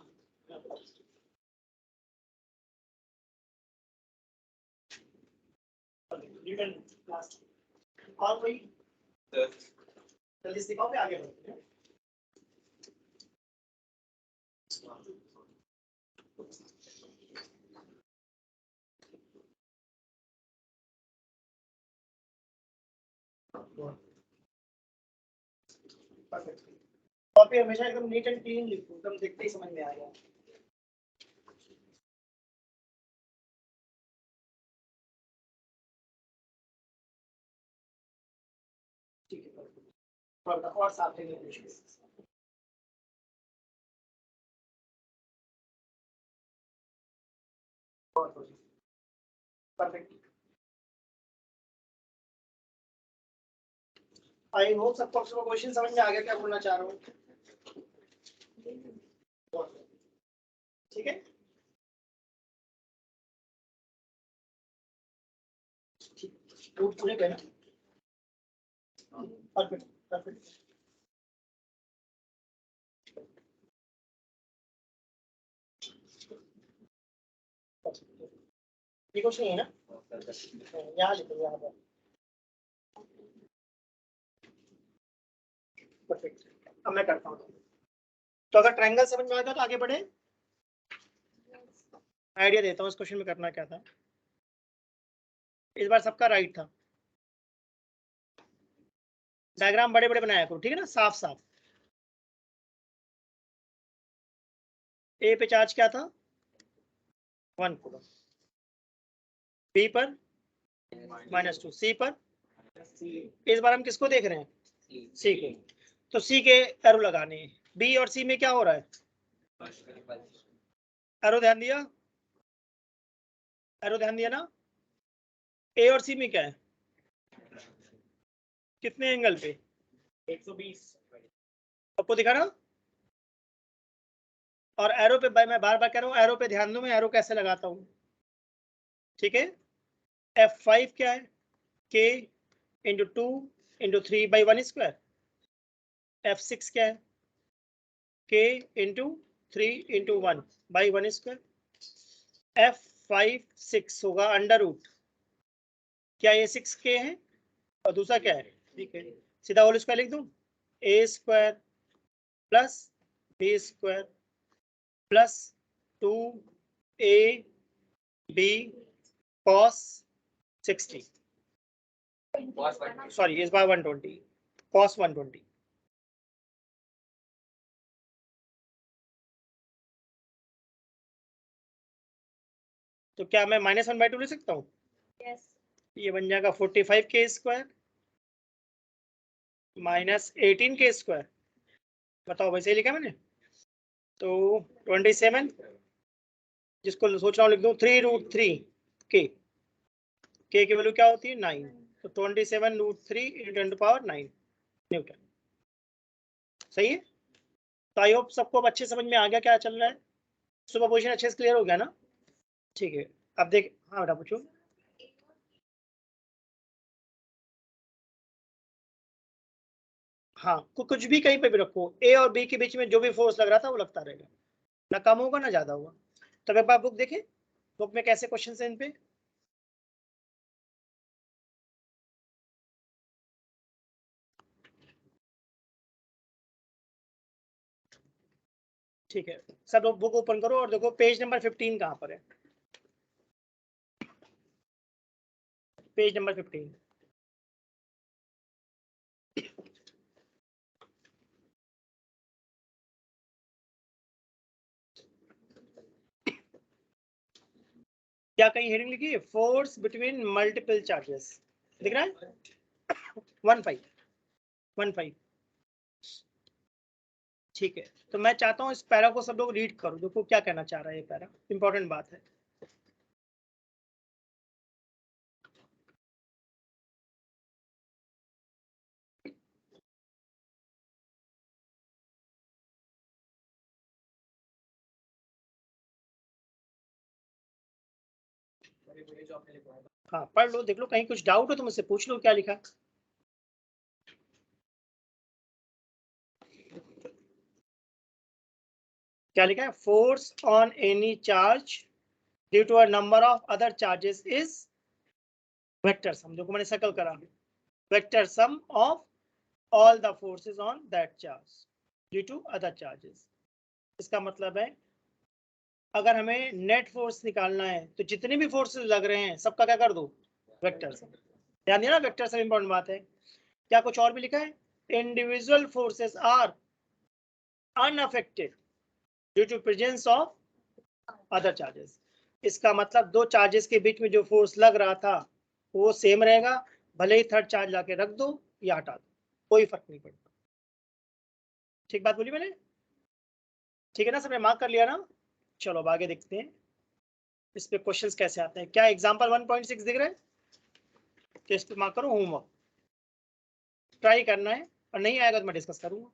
और कोई जल्दी सिखाओ, पे आगे बढ़ते हैं। कॉपी हमेशा एकदम नीट एंड क्लीन लिखो, एकदम देखते ही समझ में आएगा। ठीक है, और साथ में परफेक्ट। आई होप सबको क्वेश्चन समझ में आ गया क्या बोलना चाह रहा हूँ। ठीक है, रूट पूरे कहना। Perfect perfect. ये कुछ नहीं है ना, यहाँ लिखो, यहाँ पर परफेक्ट। अब मैं करता हूँ, तो अगर ट्रायंगल समझ में आ गया तो आगे बढ़े। आइडिया देता हूँ इस क्वेश्चन में करना क्या था। इस बार सबका राइट था, डायग्राम बड़े बड़े बनाया करो, ठीक है ना, साफ साफ। ए पे चार्ज क्या था, 1 कूलम, बी पर -2, सी पर। इस बार हम किसको देख रहे हैं, सी को। तो सी के एरो लगाने हैं। बी और सी में क्या हो रहा है, एरो ध्यान दिया, एरो ध्यान दिया ना। ए और सी में क्या है, कितने एंगल पे, 120, आपको दिखा ना। और एरो पे मैं बार बार कह रहा हूँ, एरो पे ध्यान दो, मैं एरो कैसे लगाता हूँ, ठीक है। F5 क्या है, K into 2 into 3 by 1 square. F6 क्या है, K into 3 into 1 by 1 square. F5 6 होगा अंडर रूट, क्या ये 6K है, और दूसरा क्या है, ठीक है, सीधा होल स्क्वायर लिख दूं, a square plus b square plus 2ab cos 60, sorry इस बार 120 cos 120। तो क्या मैं -1/2 ले सकता हूँ? Yes. ये बन जाएगा 45k² -18k²। बताओ भाई सही लिखा मैंने? तो 27, जिसको सोच रहा हूँ लिख दूँ 3√3 k की वैल्यू क्या होती है 9, तो 27√3 × 10⁻9 न्यूटन। सही है। तो आई होप सबको अब अच्छे समझ में आ गया क्या चल रहा है। सुपरपोजिशन अच्छे से क्लियर हो गया ना? ठीक है। अब देख, हाँ बेटा पूछो। हाँ, कुछ भी कहीं पे भी रखो, ए और बी के बीच में जो भी फोर्स लग रहा था वो लगता रहेगा, ना कम होगा ना ज्यादा होगा। तो एक बार बुक देखें, बुक में कैसे क्वेश्चन है इन पे। ठीक है, सब लोग बुक ओपन करो और देखो पेज नंबर 15 कहाँ पर है। Page number 15। क्या कहीं हेडिंग लिखी है? फोर्स बिटवीन मल्टीपल चार्जेस, दिख रहा है? 15 ठीक है। तो मैं चाहता हूँ इस पैरा को सब लोग रीड करो, देखो क्या कहना चाह रहा है ये पैरा, इंपॉर्टेंट बात है। हाँ पढ़ लो, देख लो, कहीं कुछ डाउट हो तो मुझसे पूछ लो क्या लिखा। क्या लिखा है? Force on any charge due to a number of other charges is vector sum. देखो मैंने सर्कल करा, vector sum of all the forces on that charge due to other charges. इसका मतलब है अगर हमें नेट फोर्स निकालना है तो जितने भी फोर्सेस लग रहे हैं सबका क्या कर दो? Vector sum. ध्यान दिया ना, वेक्टर सम इंपॉर्टेंट बात है। क्या कुछ और भी लिखा है? Individual forces are unaffected due to presence of other charges. इसका मतलब दो चार्जेस के बीच में जो फोर्स लग रहा था वो सेम रहेगा, भले ही थर्ड चार्ज लाके रख दो या हटा दो, कोई फर्क नहीं पड़ता। ठीक बात बोली मैंने? ठीक है ना, सबने मार्क कर लिया ना? चलो अब आगे देखते हैं इस पे क्वेश्चंस कैसे आते हैं। क्या एग्जांपल 1.6 दिख रहा है? तो इस पे मार्क करो होमवर्क, ट्राई करना है, और नहीं आएगा तो मैं डिस्कस करूंगा।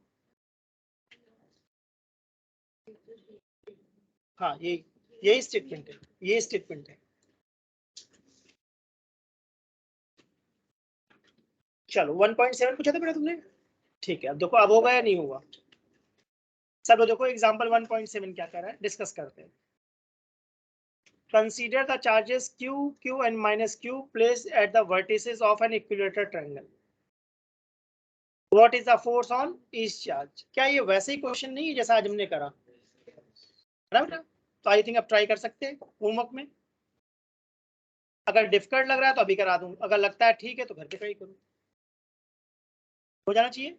हाँ यही स्टेटमेंट है, ये स्टेटमेंट है। चलो 1.7 पूछा था बेटा तुमने? ठीक है, अब देखो अब होगा या नहीं होगा। सब लोग देखो एग्जांपल 1.7 क्या कर रहा है, डिस्कस करते हैं। Consider the charges Q, Q and minus Q placed at the vertices of an equilateral triangle. What is the force on each charge? क्या ये वैसे ही क्वेश्चन नहीं है जैसा आज हमने करा, है ना? तो आई थिंक अब ट्राई कर सकते हैं होमवर्क में। अगर डिफिकल्ट लग रहा है तो अभी करा दूं, अगर लगता है ठीक है तो घर पे ट्राई करूं, हो जाना चाहिए।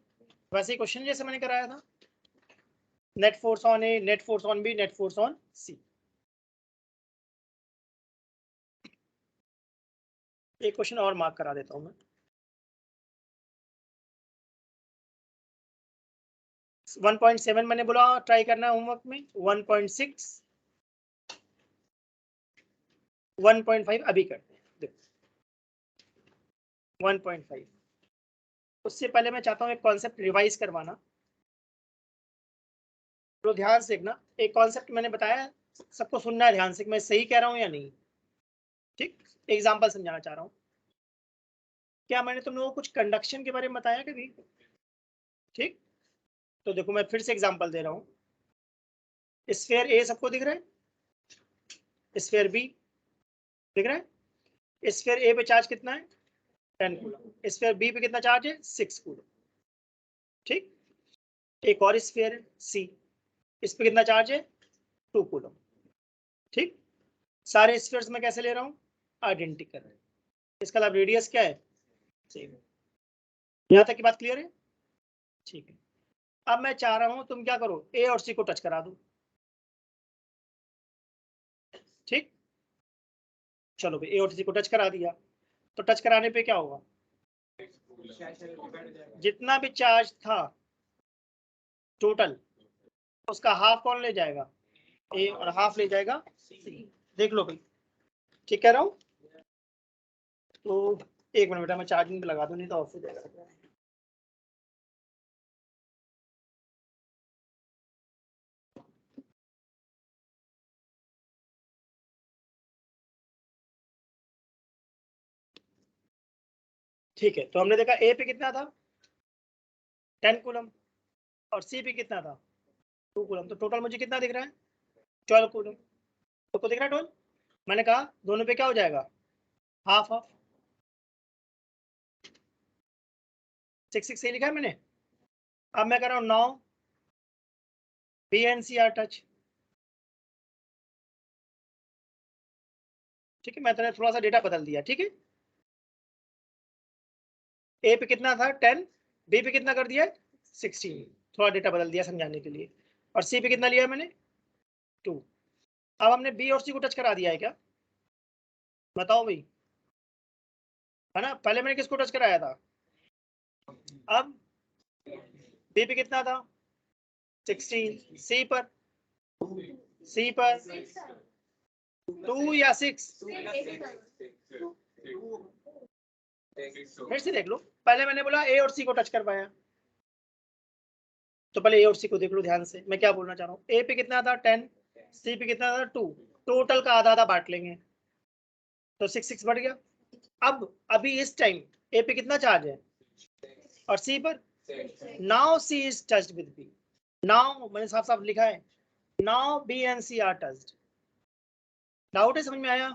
वैसे ही क्वेश्चन जैसे मैंने कराया था, net force on A, net force on B, net force on C. एक क्वेश्चन और मार्क करा देता हूं मैं। 1.7 मैंने बोला ट्राई करना है होमवर्क में। 1.6, 1.5 अभी करते हैं, देखो 1.5। उससे पहले मैं चाहता हूँ एक कॉन्सेप्ट रिवाइज करवाना, तो ध्यान से देखना। एक कॉन्सेप्ट मैंने बताया, सबको सुनना है ध्यान से कि मैं सही कह रहा हूँ या नहीं। ठीक, एग्जाम्पल समझाना चाह रहा हूँ। क्या मैंने तुम लोगों को कुछ कंडक्शन के बारे में बताया कभी? ठीक, तो देखो मैं फिर से एग्जाम्पल दे रहा हूँ। स्फीयर ए सबको दिख रहा है, स्फीयर बी दिख रहा है। स्फीयर ए पे चार्ज कितना है? 10 कूलम। स्फीयर बी पे कितना चार्ज है? 6 कूलम। ठीक, एक और स्फीयर है सी, इस पे कितना चार्ज है? 2 कूलम। ठीक, सारे स्फीयर्स में कैसे ले रहा हूँ? आइडेंटिकल। इसका मतलब रेडियस क्या है? सेम। यहाँ तक की बात क्लियर है? ठीक है। अब मैं चाह रहा हूं तुम क्या करो, ए और सी को टच करा दो। ठीक, चलो भाई, ए और सी को टच करा दिया, तो टच कराने पे क्या होगा, जितना भी चार्ज था टोटल, उसका हाफ कौन ले जाएगा, ए, और हाफ ले जाएगा सी। देख लो भाई, ठीक कह रहा हूँ। तो एक मिनट बेटा, मैं चार्जिंग पे लगा दूं, नहीं तो ऑफ हो जाएगा। ठीक है, तो हमने देखा ए पे कितना था 10 कूलम, और सी पे कितना था 2 कूलम, तो टोटल मुझे कितना दिख रहा है 12 कूलम। तो को दिख रहा है 12, मैंने कहा दोनों पे क्या हो जाएगा, हाफ हाफ। 6 सही लिखा है मैंने। अब मैं कर रहा हूँ 9 B and C are touch. ठीक है, मैंने थोड़ा सा डेटा बदल दिया। ठीक है, ए पे कितना था 10, बी पे कितना कर दिया 16, थोड़ा डेटा बदल दिया समझाने के लिए, और सी पे कितना लिया मैंने 2। अब हमने बी और सी को टच करा दिया है क्या, बताओ भाई, है ना। पहले मैंने किसको टच कराया था, अब बी पे कितना था 16, सी पर 2 या 6, फिर से देख लो। पहले मैंने बोला ए और सी को टच करवाया, तो पहले ए और सी को देख लो ध्यान से, मैं क्या बोलना चाह रहा हूँ। ए पे कितना था 10, सी पे कितना था 2, टोटल का आधा आधा बांट लेंगे, तो 6 बढ़ गया। अब अभी इस टाइम ए पे कितना चार्ज है और सी पर, now C is touched with B. Now मैंने साफ साफ लिखा है, now B and C are touched. Doubt है, समझ में आया।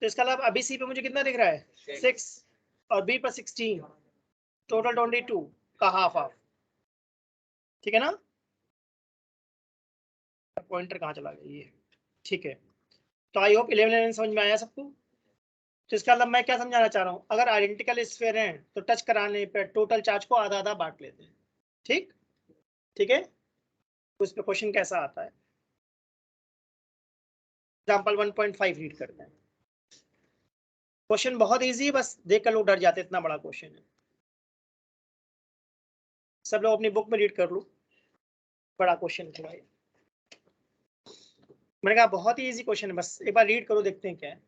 तो इसका मतलब अभी सी पे मुझे कितना दिख रहा है 6, और बी पर 16, टोटल 22 का हाफ हाफ। ठीक है ना, पॉइंटर कहाँ चला गया ये। ठीक है, तो आई होप 11 समझ में आया सबको। तो इसका मतलब मैं क्या समझाना चाह रहा हूँ, अगर आइडेंटिकल स्फीयर हैं तो टच कराने पे टोटल चार्ज को आधा आधा बांट लेते हैं। ठीक, ठीक है, तो इस पे क्वेश्चन कैसा आता है, एग्जाम्पल 1.5 रीड करते हैं। क्वेश्चन बहुत इजी है, बस देख कर लोग डर जाते हैं, इतना बड़ा क्वेश्चन है। सब लोग अपनी बुक में रीड कर लो, बड़ा क्वेश्चन थोड़ा है। मैंने कहा बहुत ही इजी क्वेश्चन है, बस एक बार रीड करो, देखते हैं क्या है।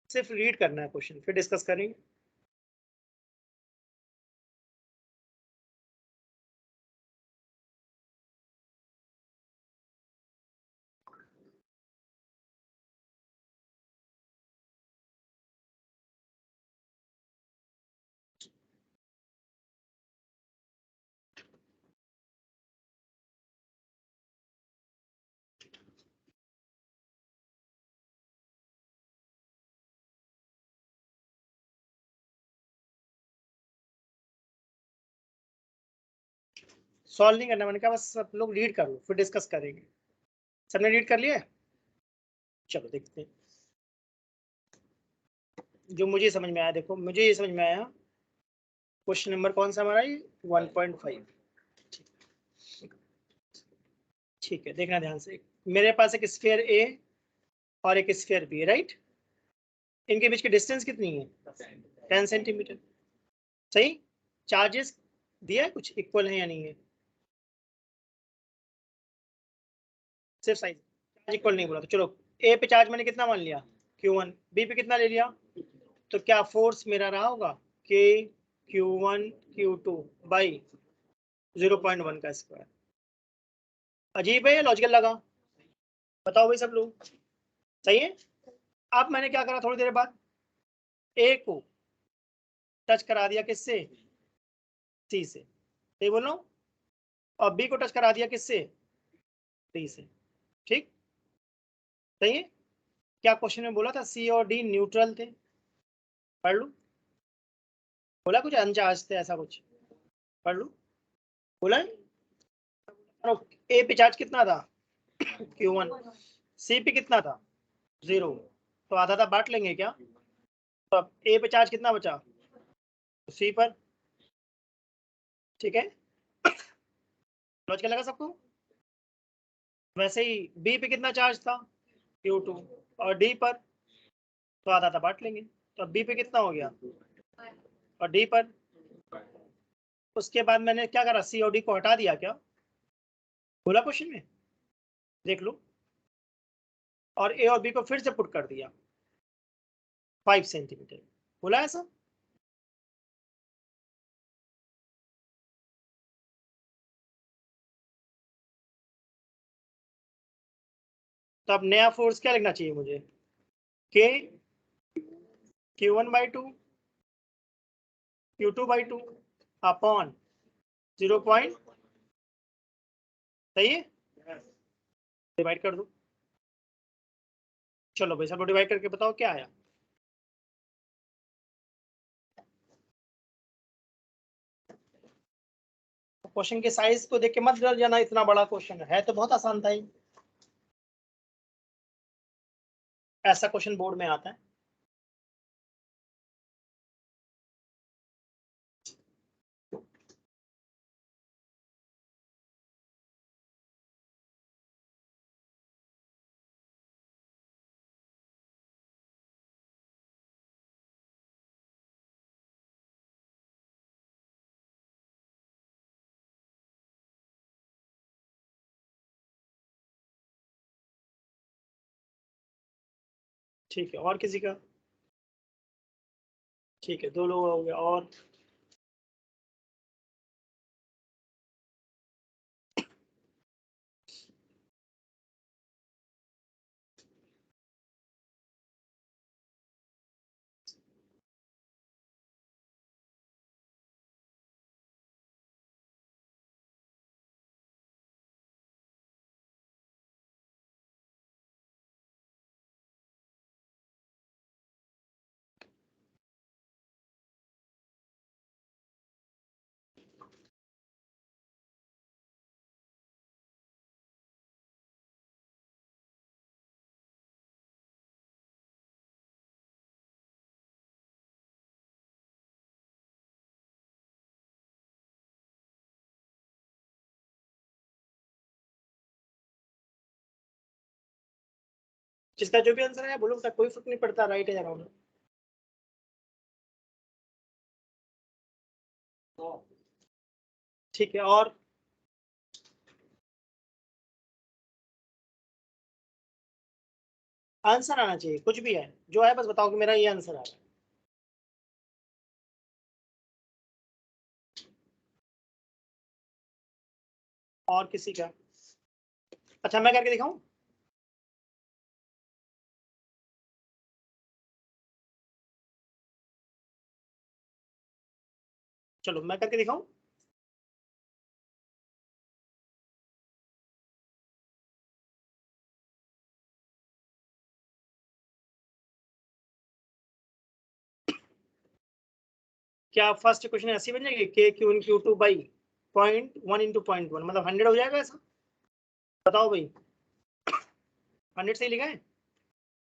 सिर्फ रीड करना है क्वेश्चन, फिर डिस्कस करेंगे। सॉल्व नहीं करना, मैंने कहा बस सब लोग रीड कर लो, फिर डिस्कस करेंगे। सबने रीड कर लिया है, चलो देखते हैं। जो मुझे समझ में आया, देखो मुझे ये समझ में आया, क्वेश्चन नंबर कौन सा हमारा, 1.5। ठीक है, देखना ध्यान से। मेरे पास एक स्फीयर ए और एक स्फीयर बी, राइट। इनके बीच की डिस्टेंस कितनी है 10 सेंटीमीटर। सही, चार्जेस दिया है कुछ, इक्वल है या नहीं है, सिर्फ साइज, चार्ज इक्वल नहीं बोला। तो चलो, ए पे चार्ज मैंने कितना मान लिया Q1, बी पे कितना ले लिया, तो क्या फोर्स मेरा रहा होगा K Q1 Q2 बाई 0.1 का स्क्वायर। अजीब है, लॉजिकल लगा, बताओ भाई सब लोग, सही है। अब मैंने क्या करा, थोड़ी देर बाद ए को टच करा दिया किससे, सी से, सही बोल रहा हूँ, और बी को टच करा दिया किससे, डी से। ठीक, सही है। क्या क्वेश्चन में बोला था सी और डी न्यूट्रल थे, पढ़ लू, बोला कुछ अनचार्ज थे ऐसा कुछ, पढ़ लू, बोला ए पे चार्ज कितना था Q1, सी पे कितना था 0, तो आधा आधा बांट लेंगे क्या? तो अब ए पे चार्ज कितना बचा सी पर, ठीक है, लॉजिक लगा सबको? वैसे ही बी पे कितना चार्ज था Q2 और डी पर, तो आधा आधा बांट लेंगे, तो अब बी पे कितना हो गया और डी पर। उसके बाद मैंने क्या करा, सी और डी को हटा दिया क्या, बोला क्वेश्चन में, देख लो, और ए और बी को फिर से पुट कर दिया 5 सेंटीमीटर, बोला ऐसा? तो अब नया फोर्स क्या लिखना चाहिए मुझे, के Q1/2 Q2/2 अपॉन 0 पॉइंट, सही है, डिवाइड कर दो। चलो भाई सबको डिवाइड करके बताओ क्या आया। क्वेश्चन के साइज को देख के मत डर जाना, इतना बड़ा क्वेश्चन है तो बहुत आसान था ही, ऐसा क्वेश्चन बोर्ड में आता है। ठीक है, और किसी का? ठीक है, 2 लोग हो गया, और जिसका जो भी आंसर है बोलो, कोई फर्क नहीं पड़ता, राइट है या रॉन्ग। ठीक है, और आंसर आना चाहिए, कुछ भी है जो है बस बताओ कि मेरा ये आंसर आ रहा है। और किसी का? अच्छा मैं करके दिखाऊं, चलो मैं करके दिखाऊं। क्या फर्स्ट क्वेश्चन ऐसी बन जाएगी, K Q1 Q2/0.1 इंटू 0.1 मतलब 100 हो जाएगा ऐसा, बताओ भाई, 100 से ही लिखा है।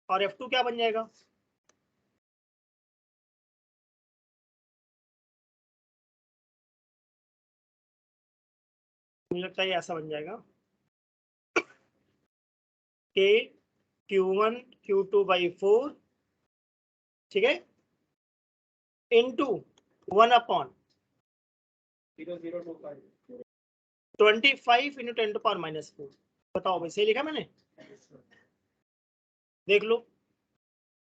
और F2 क्या बन जाएगा, मुझे लगता है ये ऐसा बन जाएगा, K Q1 Q2/4, ठीक है, इंटू 1/0.25 इंटू 10⁻⁻4। बताओ भाई सही लिखा मैंने, देख लो,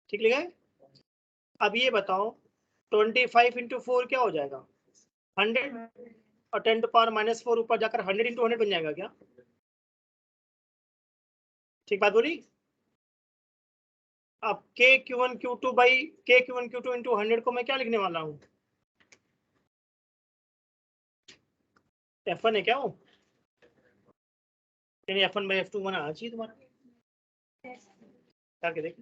ठीक लिखा है। अब ये बताओ 25 इंटू 4 क्या हो जाएगा 100, और 10⁻⁻4 ऊपर जाकर 100 इंटू 100 बन जाएगा क्या, ठीक बात बोली। अब K Q1 Q2 इंटू 100 को मैं क्या लिखने वाला हूँ, F1 है क्या वो, यानी F1/F2 आना चाहिए तुम्हारा, करके देख।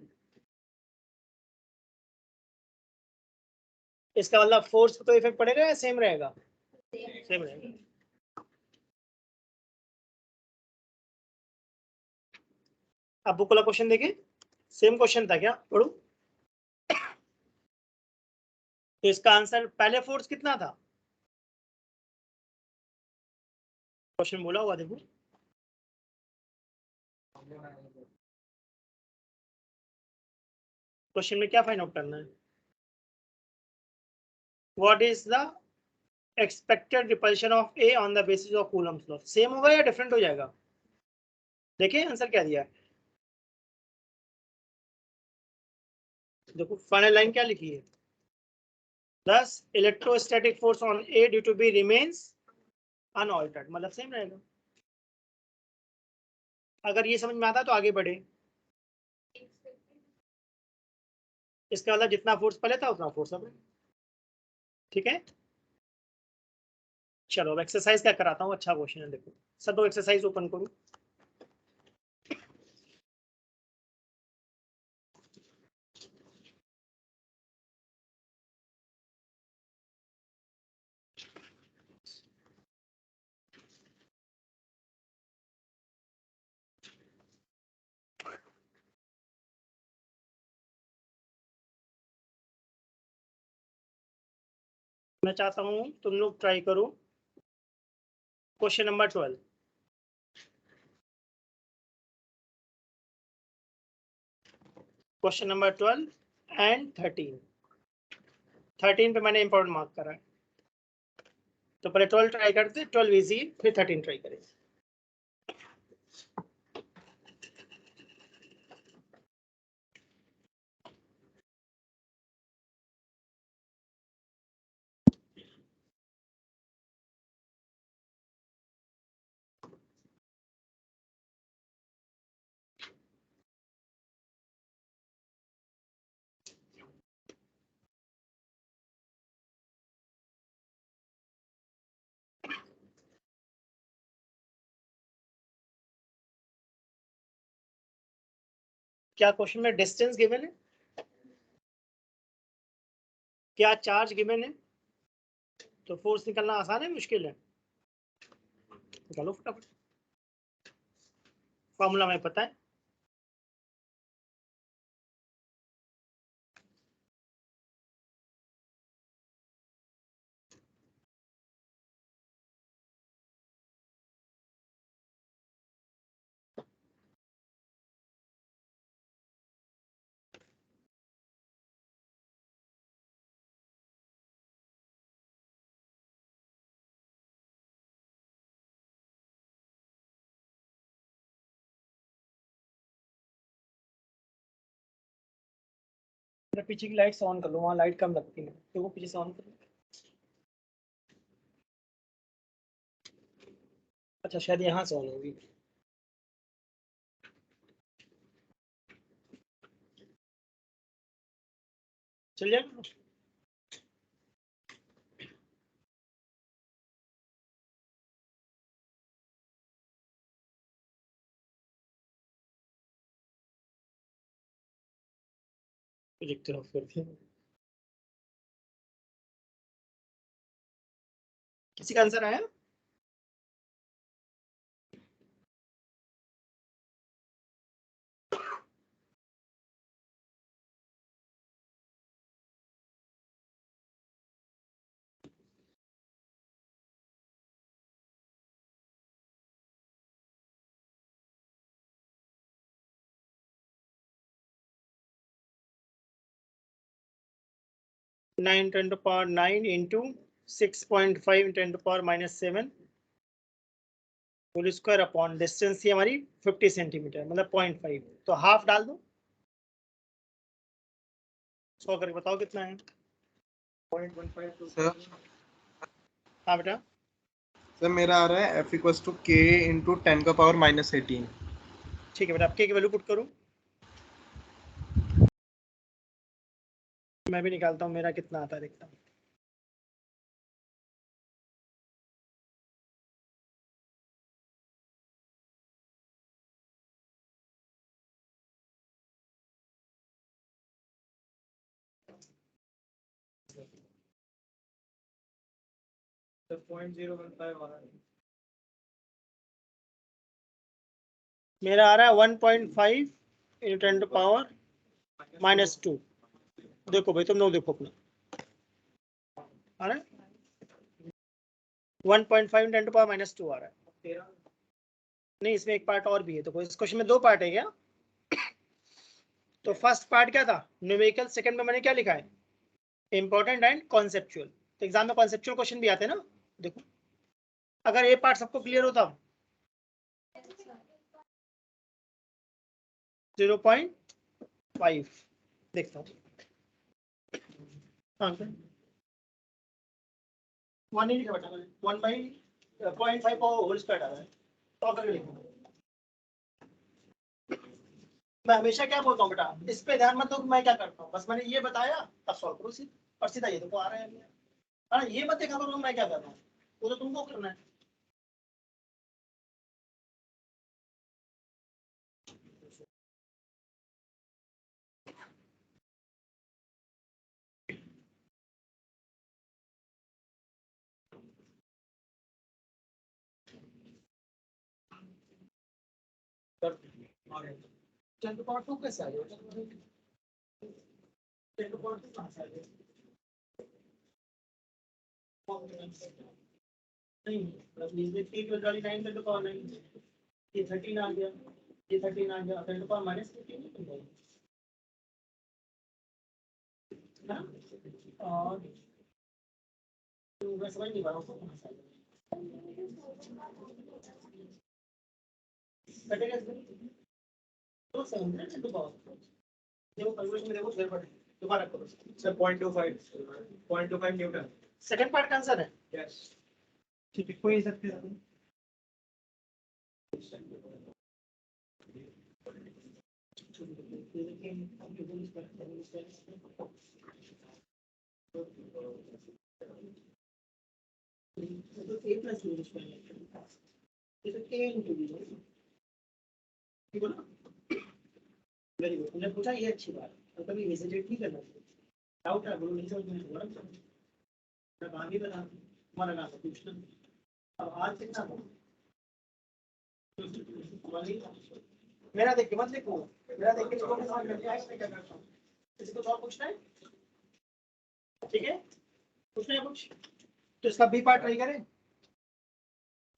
इसका मतलब फोर्स पे तो इफेक्ट पड़ेगा या सेम रहेगा? सेम रहेगा। अब बुक वाला क्वेश्चन देखिए, सेम क्वेश्चन था क्या? पढ़ो। तो इसका आंसर पहले फोर्स कितना था? क्वेश्चन बोला हुआ देखो। क्वेश्चन में क्या फाइंड आउट करना है? What is the expected repulsion of A on the basis of Coulomb's law? Same होगा या डिफरेंट हो जाएगा? देखिए आंसर क्या दिया है। देखो फाइनल लाइन क्या लिखी है, thus electrostatic force on A due to B remains unaltered, मतलब सेम रहेगा। अगर ये समझ में आता है तो आगे बढ़े। इसका मतलब जितना फोर्स पहले था उतना फोर्स अब है। ठीक है, चलो अब एक्सरसाइज क्या कराता हूँ। अच्छा क्वेश्चन है देखो, सब लोग एक्सरसाइज ओपन करो। मैं चाहता हूँ तुम लोग ट्राई करो question number 12। Question number 12 and 13। 13 पे मैंने इंपॉर्टेंट मार्क करा है, तो पहले 12 ट्राई करते, 12 इजी, फिर 13 ट्राई करेंगे। क्या क्वेश्चन में डिस्टेंस गिवन है? क्या चार्ज गिवन है? तो फोर्स निकालना आसान है मुश्किल है? निकालो फटाफट, फॉर्मूला हमें पता है। पीछे की लाइट्स ऑन कर लो, वहाँ लाइट कम लगती है तो वो पीछे से ऑन कर लो। अच्छा शायद यहाँ से ऑन होगी। चल जाएगा। प्रोजेक्टर ऑफ कर दिया। किसी का आंसर आया? Nine ten to power 9 into 6.5 ten to power -7 whole square upon distance थी हमारी 50 सेंटीमीटर, मतलब 0.5, तो हाफ डाल दो। 100 करके बताओ कितना है। 0.15 सर हाँ बेटा। सर मेरा आ रहा है F = K × 10⁻18। ठीक है बेटा, आपके की वैल्यू पुट करो। मैं भी निकालता हूँ मेरा कितना आता है, देखता हूँ। मेरा आ रहा है 1.5 × 10⁻⁻²। देखो भाई तुम लोग देखो अपना आ रहा है 1.5 × 10⁻² आ रहा है। नहीं इसमें एक पार्ट और भी है। तो इस क्वेश्चन में 2 पार्ट है क्या? तो फर्स्ट पार्ट क्या था न्यूमेरिकल, सेकंड में मैंने क्या लिखा है इंपॉर्टेंट एंड कॉन्सेप्चुअल। तो एग्जाम में कॉन्सेप्चुअल क्वेश्चन भी आते हैं ना। देखो अगर ये पार्ट सबको क्लियर होता 0.5 देखता हूँ। हाँ 1 ही लिखा बेटा 1/0.5 का होल स्क्वायर आ रहा है तो अगर लिखूंगा मैं हमेशा क्या बोलता हूँ बेटा इस पे ध्यान मत दो मैं क्या करता हूँ, बस मैंने ये बताया तब सॉल्व करो और सीधा ये देखो आ रहा है। हाँ ये मत देखा करो मैं क्या कर रहा हूँ, वो तो तुमको करना है। कैसे आ गया? नहीं ये 13 आ गया, ये 13 आ गया, 10 पावर -15 ना। और मैं समझ नहीं पा रहा हूँ कटेगा तो 7 देखो कैलकुलेशन में देखो दोबारा करो सर 0.25 न्यूटन सेकंड पार्ट का आंसर है। यस ठीक है कोई सकते हैं तो a प्लस b ये तो a into b ठीक है ना। वेरी गुड तुमने पूछा ये अच्छी बात है, कभी हेजिटेट नहीं करना चाहिए। डाउट है बोलो नहीं समझ में बोला मैं आगे बता तुम्हारा नाम पूछना। अब आज कितना हो मेरा देख के मत लिखो, मेरा देख के लिखो मैं समझ में नहीं आएगा मैं क्या करता हूँ। किसी को और पूछना है ठीक है पूछना है कुछ तो इसका बी पार्ट ट्राई करें।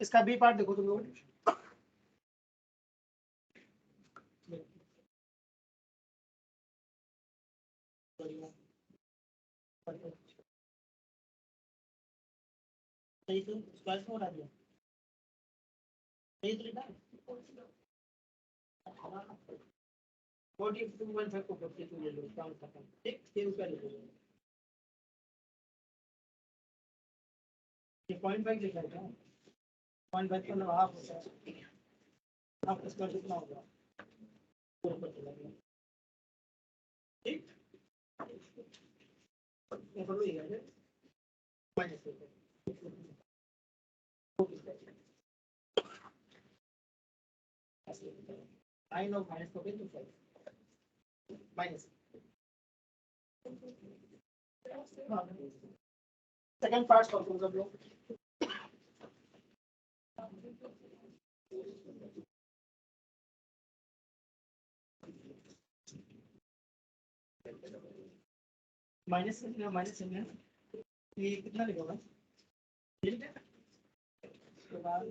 इसका बी पार्ट देखो तुम लोग सही तो स्क्वायर को हटा दिया सही तरीका 42.5 को 52 ले लो काउंट खत्म ठीक ये उसका ले लो ये 0.5 लिखा है क्या 0.5 का मतलब हाफ होता है हाफ स्क्वायर कितना होगा 4 पर चला गया ठीक ये बोलो ये है माइनस I know minus को कितना है माइनस सेकंड पार्ट सॉल्व करो सब लोग माइनस ये कितना लिखोगा ठीक है उसके बाद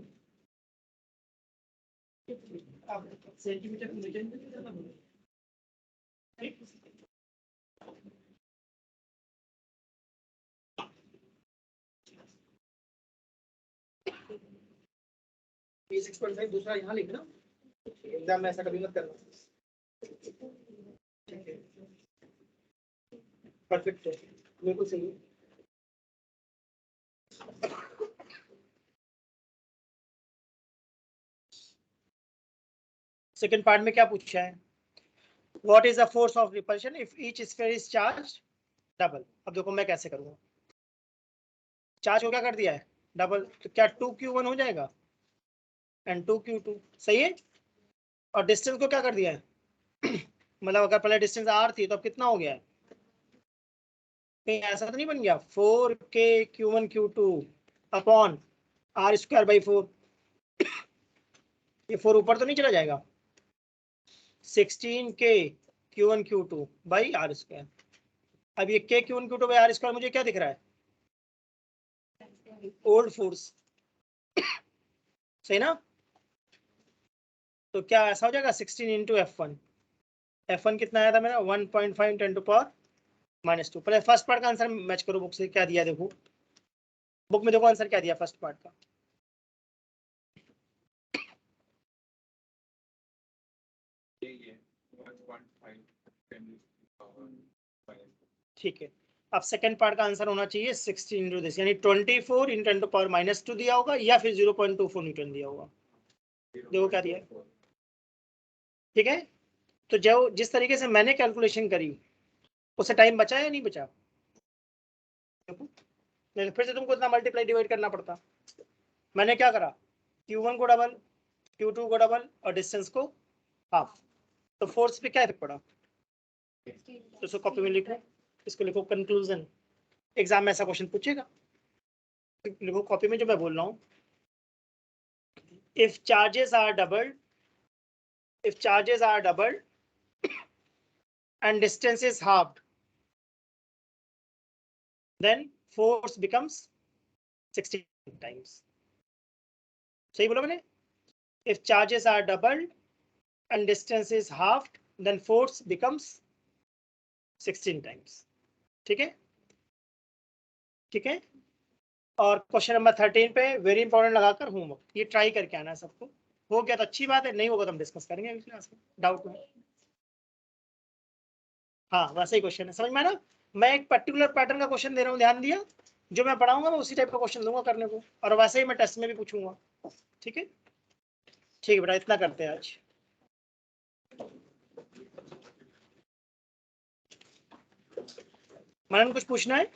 अब सेंटीमीटर मीटर में कितना बोलो ठीक ये 6.5 दूसरा यहाँ लिखना एग्जाम में ऐसा कभी मत करना ठीक है परफेक्ट है बिल्कुल सही है। सेकंड पार्ट में क्या पूछा है what is the force of repulsion if each sphere is charge double. अब देखो मैं कैसे करूंगा चार्ज को क्या कर दिया है डबल तो क्या 2q1 हो जाएगा एंड 2q2 सही है और डिस्टेंस को क्या कर दिया है मतलब अगर पहले डिस्टेंस r थी तो अब कितना हो गया है कहीं ऐसा तो नहीं बन गया 4k q1 q2 upon are square by 4। ये 4 ऊपर तो नहीं चला जाएगा, 16 के Q1 Q2 by are square. अब ये के Q1 Q2 by are square मुझे क्या दिख रहा है, ओल्ड फोर्स, सही ना। तो क्या ऐसा हो जाएगा 16 इंटू F1। F1 कितना आया था मेरा 1.5 10 टू पावर -2। पहले फर्स्ट पार्ट का आंसर मैच करो बुक से, क्या दिया देखो, बुक में देखो आंसर क्या दिया फर्स्ट पार्ट का। ठीक है, अब सेकंड पार्ट का आंसर होना चाहिए 16 इंटू दिस, यानी 24 इन 10 टू पावर -2 दिया होगा या फिर 0.24 न्यूटन दिया होगा। देखो क्या दिया है, ठीक है। तो जो जिस तरीके से मैंने कैलकुलेशन करी उससे टाइम बचा या नहीं बचा, नहीं फिर से तुमको इतना मल्टीप्लाई डिवाइड करना पड़ता। मैंने क्या करा, Q1 को डबल, Q2 को डबल और डिस्टेंस को हाफ, तो फोर्स पे क्या इफेक्ट पड़ा। तो इसको कॉपी में लिखो, इसको लिखो कंक्लूजन। एग्जाम में ऐसा क्वेश्चन पूछेगा, लिखो कॉपी में जो मैं बोल रहा हूँ, if charges are doubled and distance is halved, then force becomes 16 times। सही बोला मैंने, if charges are doubled and distance is halved, then force becomes 16 times। ठीक है, ठीक है। और क्वेश्चन नंबर 13 पे वेरी इंपॉर्टेंट लगाकर होमवर्क, ये ट्राई करके आना है सबको। हो गया तो अच्छी बात है, नहीं होगा तो हम डिस्कस करेंगे अगली क्लास में, डाउट में। हाँ वैसे ही क्वेश्चन है, समझ में आना। मैं एक पर्टिकुलर पैटर्न का क्वेश्चन दे रहा हूँ, ध्यान दिया, जो मैं पढ़ाऊंगा मैं उसी टाइप का क्वेश्चन दूंगा करने को, और वैसे ही मैं टेस्ट में भी पूछूंगा। ठीक है, ठीक है बेटा, इतना करते हैं आज। मनन कुछ पूछना है।